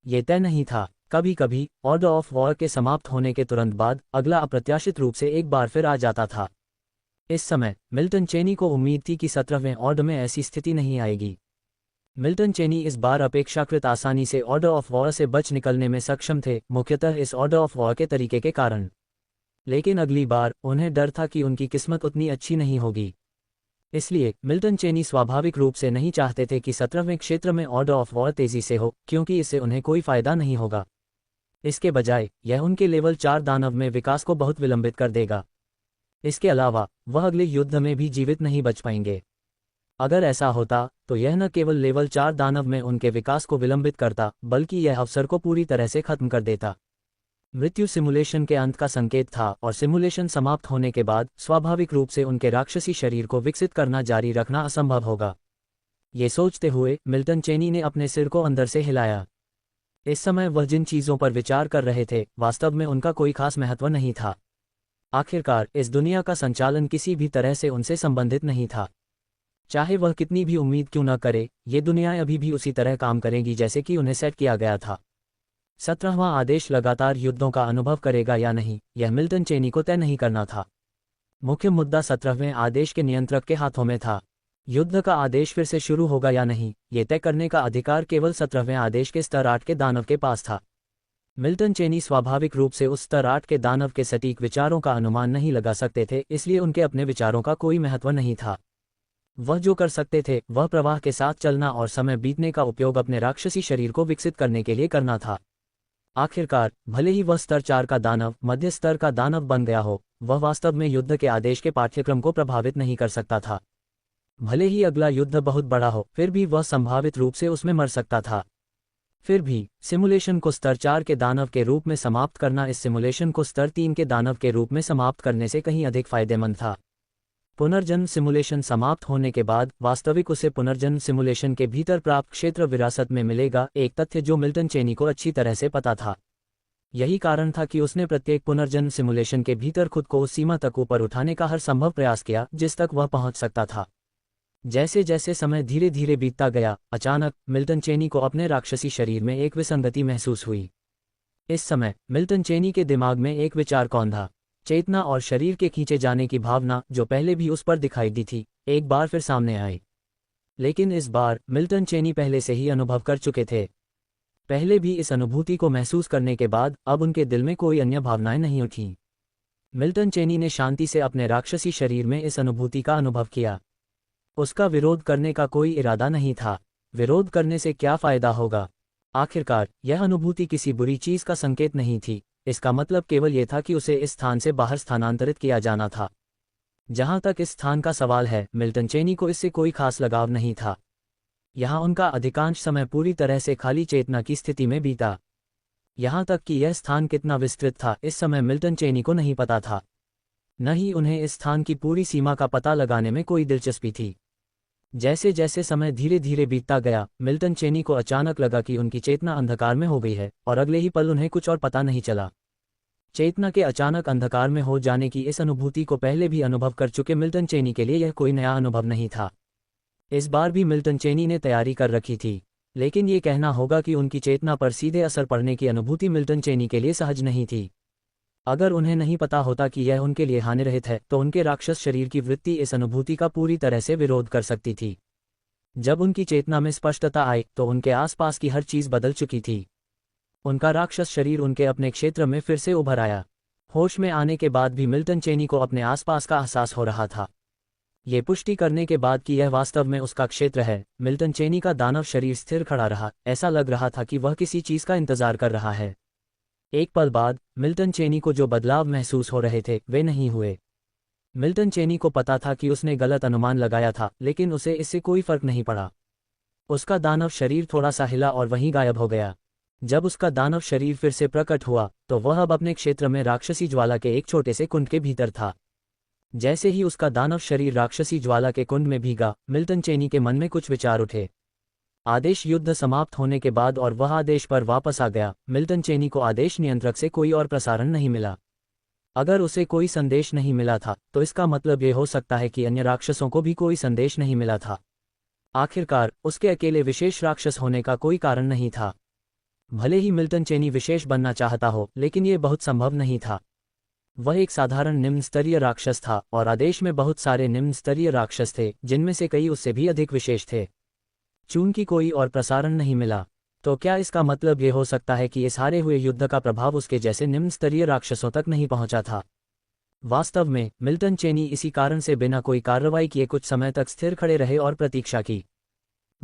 ये तय नहीं था। कभी कभी ऑर्डर ऑफ वॉर के समाप्त होने के तुरंत बाद अगला अप्रत्याशित रूप से एक बार फिर आ जाता था। इस समय मिल्टन चेनी को उम्मीद थी कि 17वें ऑर्डर में ऐसी स्थिति नहीं आएगी। मिल्टन चेनी इस बार अपेक्षाकृत आसानी से ऑर्डर ऑफ वॉर से बच निकलने में सक्षम थे, मुख्यतः इस ऑर्डर ऑफ वॉर के तरीके के कारण। लेकिन अगली बार उन्हें डर था कि उनकी किस्मत उतनी अच्छी नहीं होगी। इसलिए मिल्टन चेनी स्वाभाविक रूप से नहीं चाहते थे कि 17वें क्षेत्र में ऑर्डर ऑफ वॉर तेजी से हो, क्योंकि इससे उन्हें कोई फायदा नहीं होगा। इसके बजाय यह उनके लेवल 4 दानव में विकास को बहुत विलंबित कर देगा। इसके अलावा वह अगले युद्ध में भी जीवित नहीं बच पाएंगे। अगर ऐसा होता तो यह न केवल लेवल 4 दानव में उनके विकास को विलंबित करता, बल्कि यह अवसर को पूरी तरह से खत्म कर देता। मृत्यु सिमुलेशन के अंत का संकेत था और सिमुलेशन समाप्त होने के बाद स्वाभाविक रूप से उनके राक्षसी शरीर को विकसित करना जारी रखना असंभव होगा। ये सोचते हुए मिल्टन चेनी ने अपने सिर को अंदर से हिलाया। इस समय वह जिन चीजों पर विचार कर रहे थे वास्तव में उनका कोई खास महत्व नहीं था। आखिरकार इस दुनिया का संचालन किसी भी तरह से उनसे संबंधित नहीं था। चाहे वह कितनी भी उम्मीद क्यों न करे, ये दुनिया अभी भी उसी तरह काम करेगी जैसे कि उन्हें सेट किया गया था। 17वां आदेश लगातार युद्धों का अनुभव करेगा या नहीं, यह मिल्टन चेनी को तय नहीं करना था। मुख्य मुद्दा 17वें आदेश के नियंत्रक के हाथों में था। युद्ध का आदेश फिर से शुरू होगा या नहीं, ये तय करने का अधिकार केवल 17वें आदेश के स्तर 8 के दानव के पास था। मिल्टन चेनी स्वाभाविक रूप से उस स्तर 8 के दानव के सटीक विचारों का अनुमान नहीं लगा सकते थे, इसलिए उनके अपने विचारों का कोई महत्व नहीं था। वह जो कर सकते थे वह प्रवाह के साथ चलना और समय बीतने का उपयोग अपने राक्षसी शरीर को विकसित करने के लिए करना था। आखिरकार भले ही वह स्तर 4 का दानव मध्य स्तर का दानव बन गया हो, वह वास्तव में युद्ध के आदेश के पाठ्यक्रम को प्रभावित नहीं कर सकता था। भले ही अगला युद्ध बहुत बड़ा हो, फिर भी वह संभावित रूप से उसमें मर सकता था। फिर भी सिमुलेशन को स्तर 4 के दानव के रूप में समाप्त करना इस सिमुलेशन को स्तर 3 के दानव के रूप में समाप्त करने से कहीं अधिक फायदेमंद था। पुनर्जन्म सिमुलेशन समाप्त होने के बाद वास्तविक उसे पुनर्जन्म सिमुलेशन के भीतर प्राप्त क्षेत्र विरासत में मिलेगा, एक तथ्य जो मिल्टन चेनी को अच्छी तरह से पता था। यही कारण था कि उसने प्रत्येक पुनर्जन्म सिमुलेशन के भीतर खुद को उस सीमा तक ऊपर उठाने का हर संभव प्रयास किया जिस तक वह पहुंच सकता था। जैसे जैसे समय धीरे धीरे बीतता गया, अचानक मिल्टन चेनी को अपने राक्षसी शरीर में एक विसंगति महसूस हुई। इस समय मिल्टन चेनी के दिमाग में एक विचार कौंधा। चेतना और शरीर के खींचे जाने की भावना जो पहले भी उस पर दिखाई दी थी, एक बार फिर सामने आई। लेकिन इस बार मिल्टन चेनी पहले से ही अनुभव कर चुके थे। पहले भी इस अनुभूति को महसूस करने के बाद अब उनके दिल में कोई अन्य भावनाएं नहीं उठीं। मिल्टन चेनी ने शांति से अपने राक्षसी शरीर में इस अनुभूति का अनुभव किया। उसका विरोध करने का कोई इरादा नहीं था। विरोध करने से क्या फायदा होगा? आखिरकार यह अनुभूति किसी बुरी चीज का संकेत नहीं थी, इसका मतलब केवल ये था कि उसे इस स्थान से बाहर स्थानांतरित किया जाना था। जहां तक इस स्थान का सवाल है, मिल्टन चेनी को इससे कोई खास लगाव नहीं था। यहाँ उनका अधिकांश समय पूरी तरह से खाली चेतना की स्थिति में बीता। यहाँ तक कि यह स्थान कितना विस्तृत था, इस समय मिल्टन चेनी को नहीं पता था। न ही उन्हें इस स्थान की पूरी सीमा का पता लगाने में कोई दिलचस्पी थी। जैसे जैसे समय धीरे धीरे बीतता गया, मिल्टन चेनी को अचानक लगा कि उनकी चेतना अंधकार में हो गई है, और अगले ही पल उन्हें कुछ और पता नहीं चला। चेतना के अचानक अंधकार में हो जाने की इस अनुभूति को पहले भी अनुभव कर चुके मिल्टन चेनी के लिए यह कोई नया अनुभव नहीं था। इस बार भी मिल्टन चेनी ने तैयारी कर रखी थी, लेकिन ये कहना होगा कि उनकी चेतना पर सीधे असर पड़ने की अनुभूति मिल्टन चेनी के लिए सहज नहीं थी। अगर उन्हें नहीं पता होता कि यह उनके लिए हानिरहित है, तो उनके राक्षस शरीर की वृत्ति इस अनुभूति का पूरी तरह से विरोध कर सकती थी। जब उनकी चेतना में स्पष्टता आई, तो उनके आसपास की हर चीज बदल चुकी थी। उनका राक्षस शरीर उनके अपने क्षेत्र में फिर से उभर आया। होश में आने के बाद भी मिल्टन चेनी को अपने आसपास का एहसास हो रहा था। ये पुष्टि करने के बाद कि यह वास्तव में उसका क्षेत्र है, मिल्टन चेनी का दानव शरीर स्थिर खड़ा रहा। ऐसा लग रहा था कि वह किसी चीज का इंतजार कर रहा है। एक पल बाद मिल्टन चेनी को जो बदलाव महसूस हो रहे थे, वे नहीं हुए। मिल्टन चेनी को पता था कि उसने गलत अनुमान लगाया था, लेकिन उसे इससे कोई फर्क नहीं पड़ा। उसका दानव शरीर थोड़ा सा हिला और वहीं गायब हो गया। जब उसका दानव शरीर फिर से प्रकट हुआ, तो वह अब अपने क्षेत्र में राक्षसी ज्वाला के एक छोटे से कुंड के भीतर था। जैसे ही उसका दानव शरीर राक्षसी ज्वाला के कुंड में भीगा, मिल्टन चेनी के मन में कुछ विचार उठे। आदेश युद्ध समाप्त होने के बाद और वह आदेश पर वापस आ गया। मिल्टन चेनी को आदेश नियंत्रक से कोई और प्रसारण नहीं मिला। अगर उसे कोई संदेश नहीं मिला था, तो इसका मतलब ये हो सकता है कि अन्य राक्षसों को भी कोई संदेश नहीं मिला था। आखिरकार उसके अकेले विशेष राक्षस होने का कोई कारण नहीं था। भले ही मिल्टन चेनी विशेष बनना चाहता हो, लेकिन ये बहुत संभव नहीं था। वह एक साधारण निम्न स्तरीय राक्षस था, और आदेश में बहुत सारे निम्न स्तरीय राक्षस थे, जिनमें से कई उससे भी अधिक विशेष थे। चूंकि कोई और प्रसारण नहीं मिला, तो क्या इसका मतलब ये हो सकता है कि इस हारे हुए युद्ध का प्रभाव उसके जैसे निम्न स्तरीय राक्षसों तक नहीं पहुंचा था? वास्तव में मिल्टन चेनी इसी कारण से बिना कोई कार्रवाई किए कुछ समय तक स्थिर खड़े रहे और प्रतीक्षा की।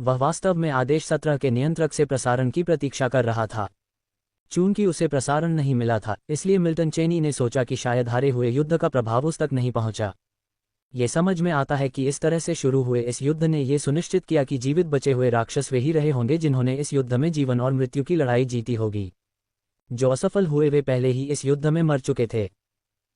वह वास्तव में आदेश 17 के नियंत्रक से प्रसारण की प्रतीक्षा कर रहा था। चूंकि उसे प्रसारण नहीं मिला था, इसलिए मिल्टन चेनी ने सोचा कि शायद हारे हुए युद्ध का प्रभाव उस तक नहीं पहुंचा। ये समझ में आता है कि इस तरह से शुरू हुए इस युद्ध ने ये सुनिश्चित किया कि जीवित बचे हुए राक्षस वे ही रहे होंगे जिन्होंने इस युद्ध में जीवन और मृत्यु की लड़ाई जीती होगी। जो असफल हुए वे पहले ही इस युद्ध में मर चुके थे।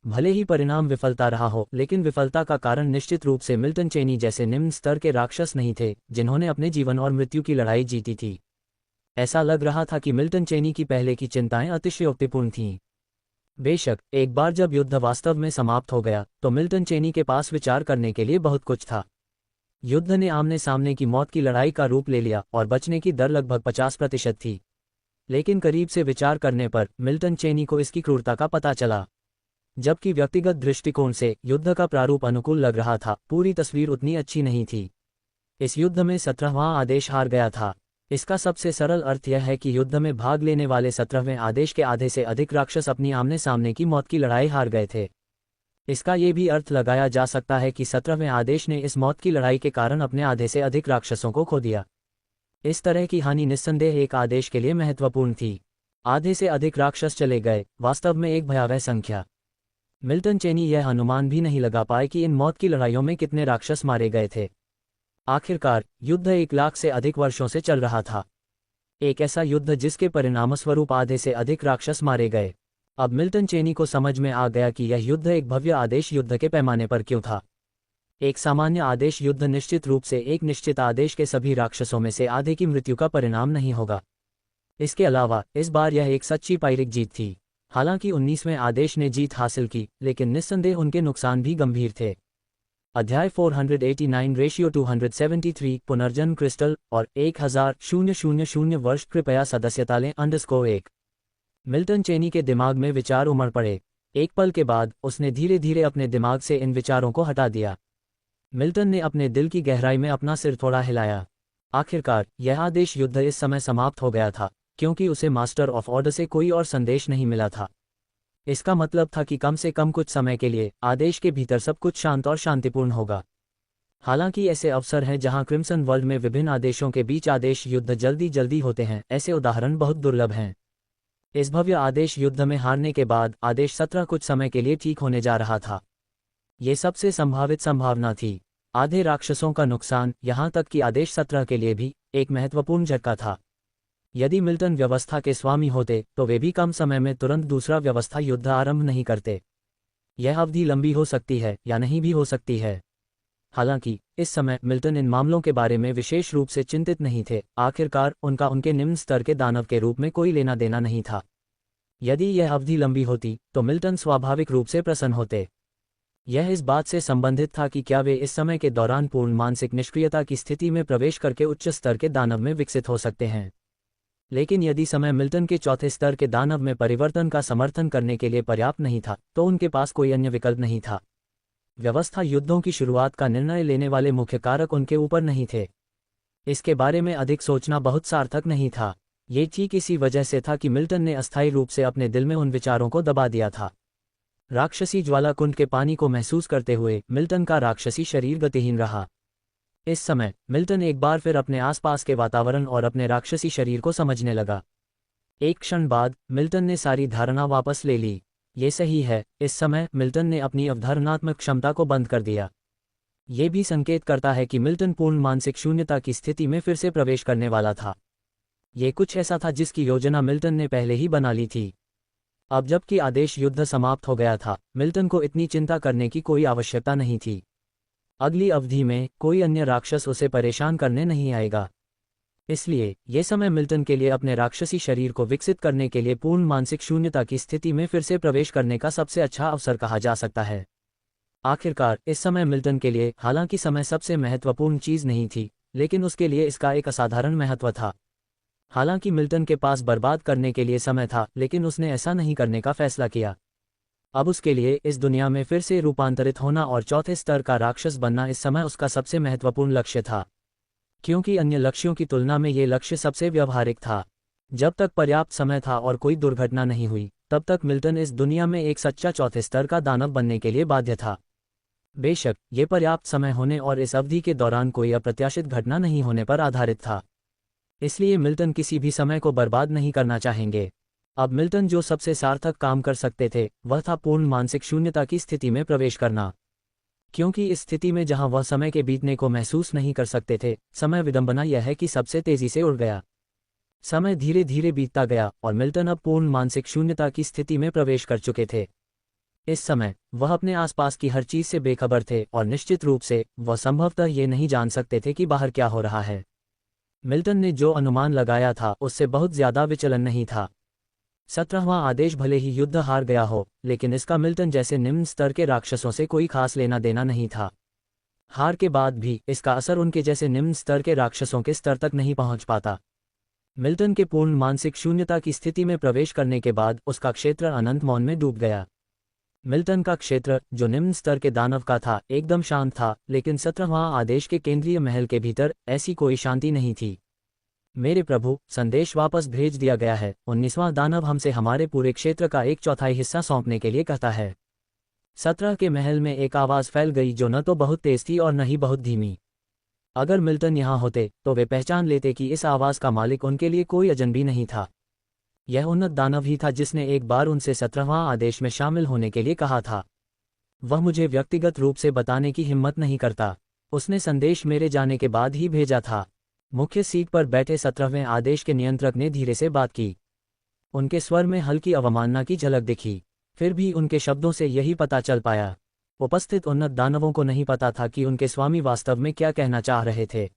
भले ही परिणाम विफलता रहा हो, लेकिन विफलता का कारण निश्चित रूप से मिल्टन चेनी जैसे निम्न स्तर के राक्षस नहीं थे, जिन्होंने अपने जीवन और मृत्यु की लड़ाई जीती थी। ऐसा लग रहा था कि मिल्टन चेनी की पहले की चिंताएं अतिशयोक्तिपूर्ण थीं। बेशक एक बार जब युद्ध वास्तव में समाप्त हो गया, तो मिल्टन चेनी के पास विचार करने के लिए बहुत कुछ था। युद्ध ने आमने सामने की मौत की लड़ाई का रूप ले लिया, और बचने की दर लगभग 50% थी। लेकिन करीब से विचार करने पर मिल्टन चेनी को इसकी क्रूरता का पता चला। जबकि व्यक्तिगत दृष्टिकोण से युद्ध का प्रारूप अनुकूल लग रहा था, पूरी तस्वीर उतनी अच्छी नहीं थी। इस युद्ध में 17वां आदेश हार गया था। इसका सबसे सरल अर्थ यह है कि युद्ध में भाग लेने वाले 17वें आदेश के आधे से अधिक राक्षस अपनी आमने सामने की मौत की लड़ाई हार गए थे। इसका ये भी अर्थ लगाया जा सकता है कि 17वें आदेश ने इस मौत की लड़ाई के कारण अपने आधे से अधिक राक्षसों को खो दिया। इस तरह की हानि निस्संदेह एक आदेश के लिए महत्वपूर्ण थी। आधे से अधिक राक्षस चले गए, वास्तव में एक भयावह संख्या। मिल्टन चेनी यह अनुमान भी नहीं लगा पाए कि इन मौत की लड़ाइयों में कितने राक्षस मारे गए थे। आखिरकार युद्ध 1 लाख से अधिक वर्षों से चल रहा था। एक ऐसा युद्ध जिसके परिणामस्वरूप आधे से अधिक राक्षस मारे गए। अब मिल्टन चेनी को समझ में आ गया कि यह युद्ध एक भव्य आदेश युद्ध के पैमाने पर क्यों था। एक सामान्य आदेश युद्ध निश्चित रूप से एक निश्चित आदेश के सभी राक्षसों में से आधे की मृत्यु का परिणाम नहीं होगा। इसके अलावा इस बार यह एक सच्ची पायरिक जीत थी। हालांकि 19वें आदेश ने जीत हासिल की, लेकिन निस्संदेह उनके नुकसान भी गंभीर थे। अध्याय 489 रेशियो 273 पुनर्जन्म क्रिस्टल और 1000 वर्ष कृपया सदस्यता लें _1। मिल्टन चेनी के दिमाग में विचार उमड़ पड़े। एक पल के बाद उसने धीरे धीरे अपने दिमाग से इन विचारों को हटा दिया। मिल्टन ने अपने दिल की गहराई में अपना सिर थोड़ा हिलाया। आखिरकार यह आदेश युद्ध इस समय समाप्त हो गया था, क्योंकि उसे मास्टर ऑफ ऑर्डर से कोई और संदेश नहीं मिला था। इसका मतलब था कि कम से कम कुछ समय के लिए आदेश के भीतर सब कुछ शांत और शांतिपूर्ण होगा। हालांकि ऐसे अवसर हैं जहां क्रिम्सन वर्ल्ड में विभिन्न आदेशों के बीच आदेश युद्ध जल्दी जल्दी होते हैं, ऐसे उदाहरण बहुत दुर्लभ हैं। इस भव्य आदेश युद्ध में हारने के बाद आदेश 17 कुछ समय के लिए ठीक होने जा रहा था। ये सबसे संभावित संभावना थी। आधे राक्षसों का नुकसान, यहाँ तक कि आदेश 17 के लिए भी एक महत्वपूर्ण झटका था। यदि मिल्टन व्यवस्था के स्वामी होते तो वे भी कम समय में तुरंत दूसरा व्यवस्था युद्ध आरंभ नहीं करते। यह अवधि लंबी हो सकती है या नहीं भी हो सकती है। हालांकि इस समय मिल्टन इन मामलों के बारे में विशेष रूप से चिंतित नहीं थे। आखिरकार उनका उनके निम्न स्तर के दानव के रूप में कोई लेना देना नहीं था। यदि यह अवधि लंबी होती तो मिल्टन स्वाभाविक रूप से प्रसन्न होते। यह इस बात से संबंधित था कि क्या वे इस समय के दौरान पूर्ण मानसिक निष्क्रियता की स्थिति में प्रवेश करके उच्च स्तर के दानव में विकसित हो सकते हैं। लेकिन यदि समय मिल्टन के चौथे स्तर के दानव में परिवर्तन का समर्थन करने के लिए पर्याप्त नहीं था तो उनके पास कोई अन्य विकल्प नहीं था। व्यवस्था युद्धों की शुरुआत का निर्णय लेने वाले मुख्य कारक उनके ऊपर नहीं थे। इसके बारे में अधिक सोचना बहुत सार्थक नहीं था। ये ठीक इसी वजह से था कि मिल्टन ने अस्थायी रूप से अपने दिल में उन विचारों को दबा दिया था। राक्षसी ज्वाला कुंड के पानी को महसूस करते हुए मिल्टन का राक्षसी शरीर गतिहीन रहा। इस समय मिल्टन एक बार फिर अपने आसपास के वातावरण और अपने राक्षसी शरीर को समझने लगा। एक क्षण बाद मिल्टन ने सारी धारणा वापस ले ली। ये सही है। इस समय मिल्टन ने अपनी अवधारणात्मक क्षमता को बंद कर दिया। ये भी संकेत करता है कि मिल्टन पूर्ण मानसिक शून्यता की स्थिति में फिर से प्रवेश करने वाला था। ये कुछ ऐसा था जिसकी योजना मिल्टन ने पहले ही बना ली थी। अब जबकि आदेश युद्ध समाप्त हो गया था, मिल्टन को इतनी चिंता करने की कोई आवश्यकता नहीं थी। अगली अवधि में कोई अन्य राक्षस उसे परेशान करने नहीं आएगा। इसलिए यह समय मिल्टन के लिए अपने राक्षसी शरीर को विकसित करने के लिए पूर्ण मानसिक शून्यता की स्थिति में फिर से प्रवेश करने का सबसे अच्छा अवसर कहा जा सकता है। आखिरकार इस समय मिल्टन के लिए हालांकि समय सबसे महत्वपूर्ण चीज नहीं थी, लेकिन उसके लिए इसका एक असाधारण महत्व था। हालांकि मिल्टन के पास बर्बाद करने के लिए समय था, लेकिन उसने ऐसा नहीं करने का फैसला किया। अब उसके लिए इस दुनिया में फिर से रूपांतरित होना और चौथे स्तर का राक्षस बनना इस समय उसका सबसे महत्वपूर्ण लक्ष्य था, क्योंकि अन्य लक्ष्यों की तुलना में ये लक्ष्य सबसे व्यावहारिक था। जब तक पर्याप्त समय था और कोई दुर्घटना नहीं हुई, तब तक मिल्टन इस दुनिया में एक सच्चा चौथे स्तर का दानव बनने के लिए बाध्य था। बेशक ये पर्याप्त समय होने और इस अवधि के दौरान कोई अप्रत्याशित घटना नहीं होने पर आधारित था। इसलिए मिल्टन किसी भी समय को बर्बाद नहीं करना चाहेंगे। अब मिल्टन जो सबसे सार्थक काम कर सकते थे वह था पूर्ण मानसिक शून्यता की स्थिति में प्रवेश करना, क्योंकि इस स्थिति में जहां वह समय के बीतने को महसूस नहीं कर सकते थे, समय विडंबना यह है कि सबसे तेजी से उड़ गया। समय धीरे धीरे बीतता गया और मिल्टन अब पूर्ण मानसिक शून्यता की स्थिति में प्रवेश कर चुके थे। इस समय वह अपने आसपास की हर चीज से बेखबर थे और निश्चित रूप से वह संभवतः ये नहीं जान सकते थे कि बाहर क्या हो रहा है। मिल्टन ने जो अनुमान लगाया था उससे बहुत ज्यादा विचलन नहीं था। 17वां आदेश भले ही युद्ध हार गया हो, लेकिन इसका मिल्टन जैसे निम्न स्तर के राक्षसों से कोई खास लेना देना नहीं था। हार के बाद भी इसका असर उनके जैसे निम्न स्तर के राक्षसों के स्तर तक नहीं पहुंच पाता। मिल्टन के पूर्ण मानसिक शून्यता की स्थिति में प्रवेश करने के बाद उसका क्षेत्र अनंत मौन में डूब गया। मिल्टन का क्षेत्र, जो निम्न स्तर के दानव का था, एकदम शांत था, लेकिन 17वां आदेश के केंद्रीय महल के भीतर ऐसी कोई शांति नहीं थी। मेरे प्रभु, संदेश वापस भेज दिया गया है। 19वां दानव हमसे हमारे पूरे क्षेत्र का 1/4 हिस्सा सौंपने के लिए कहता है। 17 के महल में एक आवाज फैल गई जो न तो बहुत तेज थी और न ही बहुत धीमी। अगर मिल्टन यहाँ होते तो वे पहचान लेते कि इस आवाज का मालिक उनके लिए कोई अजनबी नहीं था। यह उन्नत दानव ही था जिसने एक बार उनसे 17वां आदेश में शामिल होने के लिए कहा था। वह मुझे व्यक्तिगत रूप से बताने की हिम्मत नहीं करता। उसने संदेश मेरे जाने के बाद ही भेजा था। मुख्य सीट पर बैठे 17वें आदेश के नियंत्रक ने धीरे से बात की। उनके स्वर में हल्की अवमानना की झलक दिखी। फिर भी उनके शब्दों से यही पता चल पाया, उपस्थित उन्नत दानवों को नहीं पता था कि उनके स्वामी वास्तव में क्या कहना चाह रहे थे।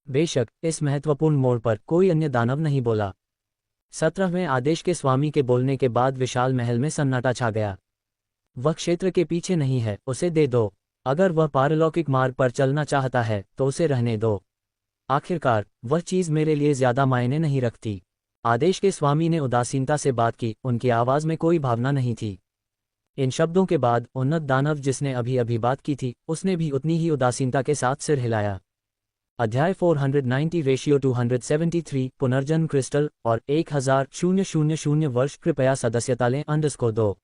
बेशक इस महत्वपूर्ण मोड़ पर कोई अन्य दानव नहीं बोला। 17वें आदेश के स्वामी के बोलने के बाद विशाल महल में सन्नाटा छा गया। वह क्षेत्र के पीछे नहीं है, उसे दे दो। अगर वह पारलौकिक मार्ग पर चलना चाहता है तो उसे रहने दो। आखिरकार वह चीज मेरे लिए ज्यादा मायने नहीं रखती। आदेश के स्वामी ने उदासीनता से बात की, उनकी आवाज में कोई भावना नहीं थी। इन शब्दों के बाद उन्नत दानव जिसने अभी अभी बात की थी, उसने भी उतनी ही उदासीनता के साथ सिर हिलाया। अध्याय 490 रेशियो 273 पुनर्जन्म क्रिस्टल और 1000 वर्ष कृपया सदस्यता लें _2।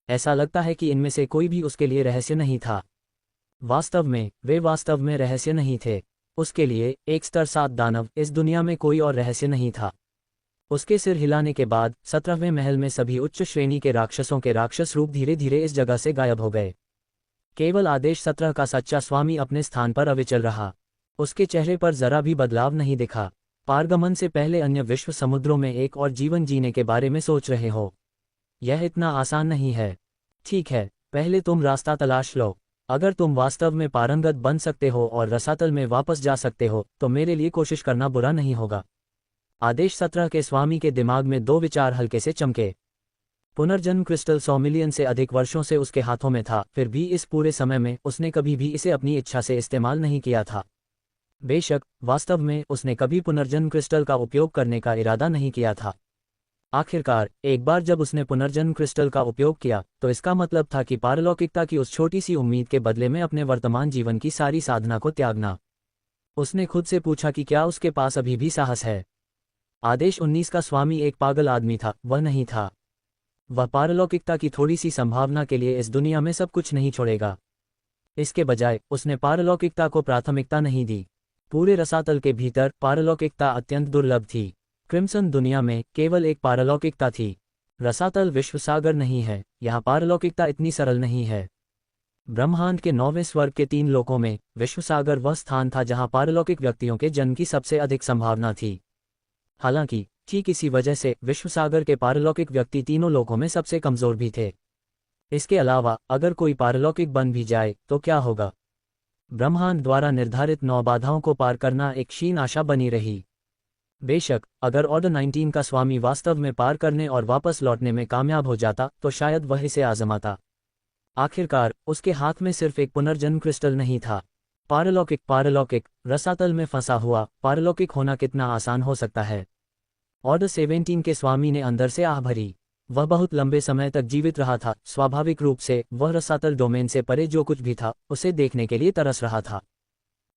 ऐसा लगता है कि इनमें से कोई भी उसके लिए रहस्य नहीं था। वास्तव में वे वास्तव में रहस्य नहीं थे। उसके लिए एक स्तर 7 दानव, इस दुनिया में कोई और रहस्य नहीं था। उसके सिर हिलाने के बाद 17वें महल में सभी उच्च श्रेणी के राक्षसों के राक्षस रूप धीरे धीरे इस जगह से गायब हो गए। केवल आदेश 17 का सच्चा स्वामी अपने स्थान पर अविचल रहा। उसके चेहरे पर जरा भी बदलाव नहीं दिखा। पारगमन से पहले अन्य विश्व समुद्रों में एक और जीवन जीने के बारे में सोच रहे हो। यह इतना आसान नहीं है। ठीक है, पहले तुम रास्ता तलाश लो। अगर तुम वास्तव में पारंगत बन सकते हो और रसातल में वापस जा सकते हो तो मेरे लिए कोशिश करना बुरा नहीं होगा। आदेश 17 के स्वामी के दिमाग में दो विचार हल्के से चमके। पुनर्जन्म क्रिस्टल 100 मिलियन से अधिक वर्षों से उसके हाथों में था, फिर भी इस पूरे समय में उसने कभी भी इसे अपनी इच्छा से इस्तेमाल नहीं किया था। बेशक, वास्तव में उसने कभी पुनर्जन्म क्रिस्टल का उपयोग करने का इरादा नहीं किया था। आखिरकार, एक बार जब उसने पुनर्जन्म क्रिस्टल का उपयोग किया, तो इसका मतलब था कि पारलौकिकता की उस छोटी सी उम्मीद के बदले में अपने वर्तमान जीवन की सारी साधना को त्यागना। उसने खुद से पूछा कि क्या उसके पास अभी भी साहस है। आदेश 19 का स्वामी एक पागल आदमी था, वह नहीं था। वह पारलौकिकता की थोड़ी सी संभावना के लिए इस दुनिया में सब कुछ नहीं छोड़ेगा। इसके बजाय उसने पारलौकिकता को प्राथमिकता नहीं दी। पूरे रसातल के भीतर पारलौकिकता अत्यंत दुर्लभ थी। क्रिम्सन दुनिया में केवल एक पारलौकिकता थी। रसातल विश्वसागर नहीं है, यहाँ पारलौकिकता इतनी सरल नहीं है। ब्रह्मांड के 9वें स्वर्ग के 3 लोकों में विश्वसागर वह स्थान था जहाँ पारलौकिक व्यक्तियों के जन्म की सबसे अधिक संभावना थी। हालांकि ठीक इसी वजह से विश्वसागर के पारलौकिक व्यक्ति तीनों लोकों में सबसे कमजोर भी थे। इसके अलावा अगर कोई पारलौकिक बन भी जाए तो क्या होगा? ब्रह्मांड द्वारा निर्धारित 9 बाधाओं को पार करना एक क्षीण आशा बनी रही। बेशक, अगर ऑर्डर 19 का स्वामी वास्तव में पार करने और वापस लौटने में कामयाब हो जाता तो शायद वह इसे आजमाता। आखिरकार, उसके हाथ में सिर्फ एक पुनर्जन्म क्रिस्टल नहीं था। पारलौकिक रसातल में फंसा हुआ पारलौकिक होना कितना आसान हो सकता है। ऑर्डर 17 के स्वामी ने अंदर से आह भरी। वह बहुत लंबे समय तक जीवित रहा था। स्वाभाविक रूप से वह रसातल डोमेन से परे जो कुछ भी था उसे देखने के लिए तरस रहा था।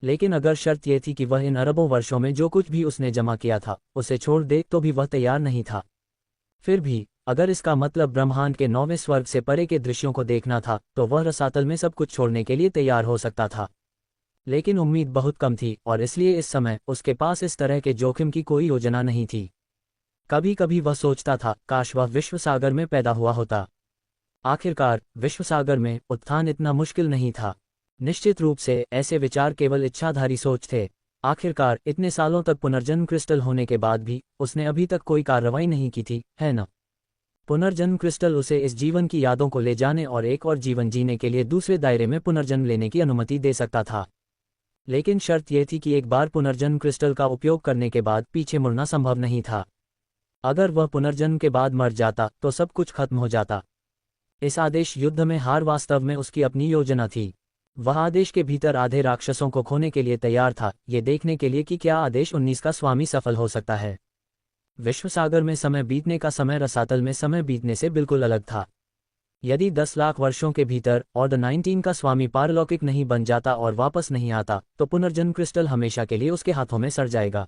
लेकिन अगर शर्त यह थी कि वह इन अरबों वर्षों में जो कुछ भी उसने जमा किया था उसे छोड़ दे तो भी वह तैयार नहीं था। फिर भी, अगर इसका मतलब ब्रह्मांड के 9वें स्वर्ग से परे के दृश्यों को देखना था तो वह रसातल में सब कुछ छोड़ने के लिए तैयार हो सकता था। लेकिन उम्मीद बहुत कम थी और इसलिए इस समय उसके पास इस तरह के जोखिम की कोई योजना नहीं थी। कभी कभी वह सोचता था, काश वह विश्वसागर में पैदा हुआ होता। आखिरकार, विश्वसागर में उत्थान इतना मुश्किल नहीं था। निश्चित रूप से ऐसे विचार केवल इच्छाधारी सोच थे। आखिरकार, इतने सालों तक पुनर्जन्म क्रिस्टल होने के बाद भी उसने अभी तक कोई कार्रवाई नहीं की थी, है न? पुनर्जन्म क्रिस्टल उसे इस जीवन की यादों को ले जाने और एक और जीवन जीने के लिए दूसरे दायरे में पुनर्जन्म लेने की अनुमति दे सकता था। लेकिन शर्त यह थी कि एक बार पुनर्जन्म क्रिस्टल का उपयोग करने के बाद पीछे मुड़ना संभव नहीं था। अगर वह पुनर्जन्म के बाद मर जाता तो सब कुछ खत्म हो जाता। इस आदेश युद्ध में हार वास्तव में उसकी अपनी योजना थी। वह आदेश के भीतर आधे राक्षसों को खोने के लिए तैयार था, ये देखने के लिए कि क्या आदेश 19 का स्वामी सफल हो सकता है। विश्वसागर में समय बीतने का समय रसातल में समय बीतने से बिल्कुल अलग था। यदि 10 लाख वर्षों के भीतर ऑर्डर 19 का स्वामी पारलौकिक नहीं बन जाता और वापस नहीं आता तो पुनर्जन्म क्रिस्टल हमेशा के लिए उसके हाथों में सड़ जाएगा।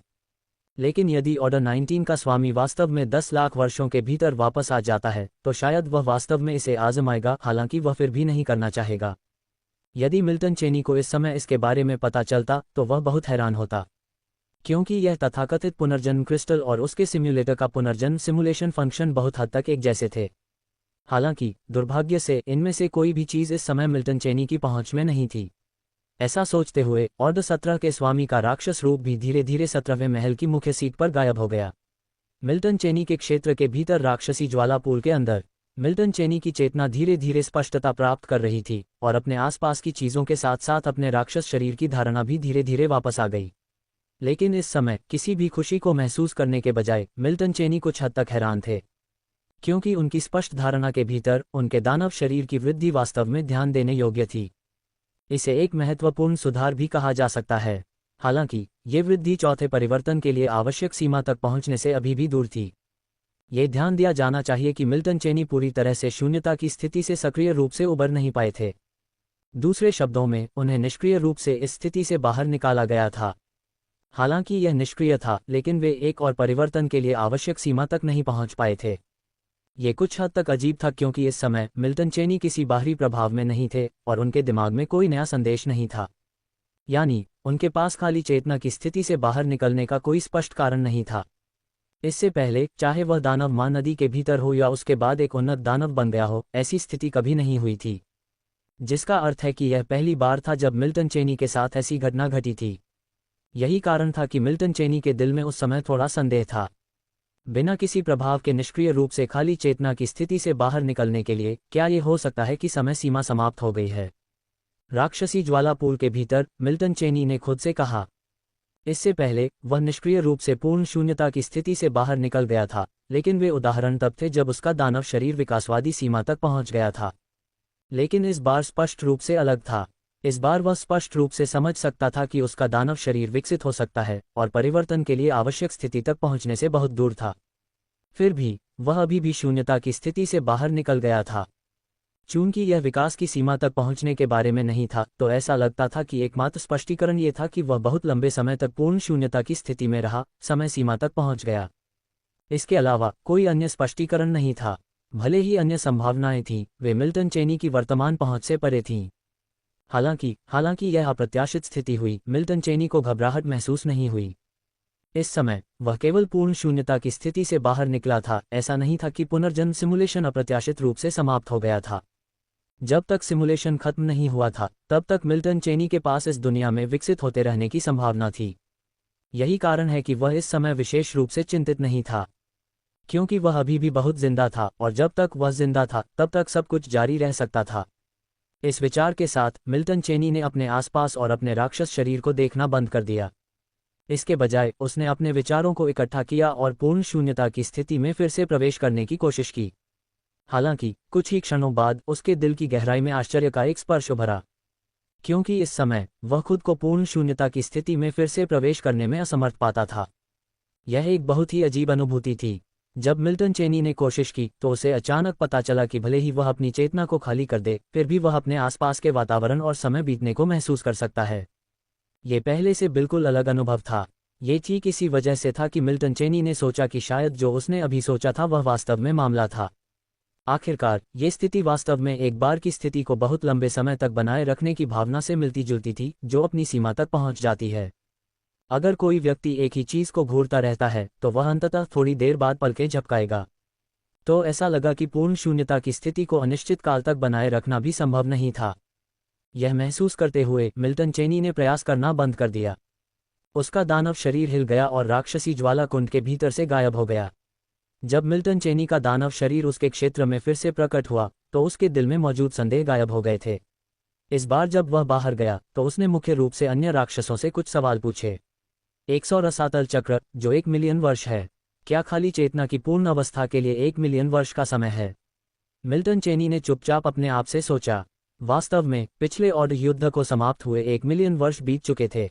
लेकिन यदि ऑर्डर 19 का स्वामी वास्तव में 10 लाख वर्षों के भीतर वापस आ जाता है तो शायद वह वास्तव में इसे आजमाएगा, हालांकि वह फिर भी नहीं करना चाहेगा। यदि मिल्टन चेनी को इस समय इसके बारे में पता चलता तो वह बहुत हैरान होता, क्योंकि यह तथाकथित पुनर्जन्म क्रिस्टल और उसके सिम्युलेटर का पुनर्जन्म सिमुलेशन फंक्शन बहुत हद तक एक जैसे थे। हालांकि दुर्भाग्य से इनमें से कोई भी चीज़ इस समय मिल्टन चेनी की पहुंच में नहीं थी। ऐसा सोचते हुए ऑर्डर 17 के स्वामी का राक्षस रूप भी धीरे धीरे 17वें महल की मुख्य सीट पर गायब हो गया। मिल्टन चेनी के क्षेत्र के भीतर राक्षसी ज्वालापूल के अंदर मिल्टन चेनी की चेतना धीरे धीरे स्पष्टता प्राप्त कर रही थी और अपने आसपास की चीज़ों के साथ साथ अपने राक्षस शरीर की धारणा भी धीरे धीरे वापस आ गई। लेकिन इस समय किसी भी खुशी को महसूस करने के बजाय मिल्टन चेनी कुछ हद तक हैरान थे, क्योंकि उनकी स्पष्ट धारणा के भीतर उनके दानव शरीर की वृद्धि वास्तव में ध्यान देने योग्य थी। इसे एक महत्वपूर्ण सुधार भी कहा जा सकता है। हालांकि ये वृद्धि चौथे परिवर्तन के लिए आवश्यक सीमा तक पहुंचने से अभी भी दूर थी। ये ध्यान दिया जाना चाहिए कि मिल्टन चेनी पूरी तरह से शून्यता की स्थिति से सक्रिय रूप से उबर नहीं पाए थे। दूसरे शब्दों में, उन्हें निष्क्रिय रूप से इस स्थिति से बाहर निकाला गया था। हालांकि यह निष्क्रिय था, लेकिन वे एक और परिवर्तन के लिए आवश्यक सीमा तक नहीं पहुंच पाए थे। ये कुछ हद तक अजीब था, क्योंकि इस समय मिल्टन चेनी किसी बाहरी प्रभाव में नहीं थे और उनके दिमाग में कोई नया संदेश नहीं था। यानी उनके पास खाली चेतना की स्थिति से बाहर निकलने का कोई स्पष्ट कारण नहीं था। इससे पहले, चाहे वह दानव महानदी के भीतर हो या उसके बाद एक उन्नत दानव बन गया हो, ऐसी स्थिति कभी नहीं हुई थी। जिसका अर्थ है कि यह पहली बार था जब मिल्टन चेनी के साथ ऐसी घटना घटी थी। यही कारण था कि मिल्टन चेनी के दिल में उस समय थोड़ा संदेह था। बिना किसी प्रभाव के निष्क्रिय रूप से खाली चेतना की स्थिति से बाहर निकलने के लिए क्या ये हो सकता है कि समय सीमा समाप्त हो गई है? राक्षसी ज्वालापुर के भीतर, मिल्टन चेनी ने खुद से कहा। इससे पहले, वह निष्क्रिय रूप से पूर्ण शून्यता की स्थिति से बाहर निकल गया था, लेकिन वे उदाहरण तब थे जब उसका दानव शरीर विकासवादी सीमा तक पहुंच गया था। लेकिन इस बार स्पष्ट रूप से अलग था। इस बार वह स्पष्ट रूप से समझ सकता था कि उसका दानव शरीर विकसित हो सकता है और परिवर्तन के लिए आवश्यक स्थिति तक पहुंचने से बहुत दूर था। फिर भी, वह अभी भी शून्यता की स्थिति से बाहर निकल गया था। चूंकि यह विकास की सीमा तक पहुंचने के बारे में नहीं था, तो ऐसा लगता था कि एकमात्र स्पष्टीकरण ये था कि वह बहुत लंबे समय तक पूर्ण शून्यता की स्थिति में रहा, समय सीमा तक पहुंच गया। इसके अलावा कोई अन्य स्पष्टीकरण नहीं था। भले ही अन्य संभावनाएं थीं, वे मिल्टन चेनी की वर्तमान पहुंच से परे थीं। हालांकि यह अप्रत्याशित स्थिति हुई, मिल्टन चेनी को घबराहट महसूस नहीं हुई। इस समय, वह केवल पूर्ण शून्यता की स्थिति से बाहर निकला था। ऐसा नहीं था कि पुनर्जन्म सिमुलेशन अप्रत्याशित रूप से समाप्त हो गया था। जब तक सिमुलेशन खत्म नहीं हुआ था, तब तक मिल्टन चेनी के पास इस दुनिया में विकसित होते रहने की संभावना थी। यही कारण है कि वह इस समय विशेष रूप से चिंतित नहीं था, क्योंकि वह अभी भी बहुत जिंदा था, और जब तक वह जिंदा था, तब तक सब कुछ जारी रह सकता था। इस विचार के साथ, मिल्टन चेनी ने अपने आसपास और अपने राक्षस शरीर को देखना बंद कर दिया। इसके बजाय, उसने अपने विचारों को इकट्ठा किया और पूर्ण शून्यता की स्थिति में फिर से प्रवेश करने की कोशिश की। हालांकि, कुछ ही क्षणों बाद उसके दिल की गहराई में आश्चर्य का एक स्पर्श उभरा, क्योंकि इस समय वह खुद को पूर्ण शून्यता की स्थिति में फिर से प्रवेश करने में असमर्थ पाता था। यह एक बहुत ही अजीब अनुभूति थी। जब मिल्टन चेनी ने कोशिश की, तो उसे अचानक पता चला कि भले ही वह अपनी चेतना को खाली कर दे, फिर भी वह अपने आसपास के वातावरण और समय बीतने को महसूस कर सकता है। ये पहले से बिल्कुल अलग अनुभव था। ये ठीक इसी वजह से था कि मिल्टन चेनी ने सोचा कि शायद जो उसने अभी सोचा था वह वास्तव में मामला था। आखिरकार, ये स्थिति वास्तव में एक बार की स्थिति को बहुत लंबे समय तक बनाए रखने की भावना से मिलती जुलती थी, जो अपनी सीमा तक पहुंच जाती है। अगर कोई व्यक्ति एक ही चीज को घूरता रहता है, तो वह अंततः थोड़ी देर बाद पलकें झपकाएगा। तो ऐसा लगा कि पूर्ण शून्यता की स्थिति को अनिश्चित काल तक बनाए रखना भी संभव नहीं था। यह महसूस करते हुए, मिल्टन चेनी ने प्रयास करना बंद कर दिया। उसका दानव शरीर हिल गया और राक्षसी ज्वाला कुंड के भीतर से गायब हो गया। जब मिल्टन चेनी का दानव शरीर उसके क्षेत्र में फिर से प्रकट हुआ, तो उसके दिल में मौजूद संदेह गायब हो गए थे। इस बार जब वह बाहर गया, तो उसने मुख्य रूप से अन्य राक्षसों से कुछ सवाल पूछे। 100 रसातल चक्र, जो 1 मिलियन वर्ष है, क्या खाली चेतना की पूर्ण अवस्था के लिए 1 मिलियन वर्ष का समय है? मिल्टन चेनी ने चुपचाप अपने आप से सोचा। वास्तव में, पिछले ऑर्ड युद्ध को समाप्त हुए 1 मिलियन वर्ष बीत चुके थे।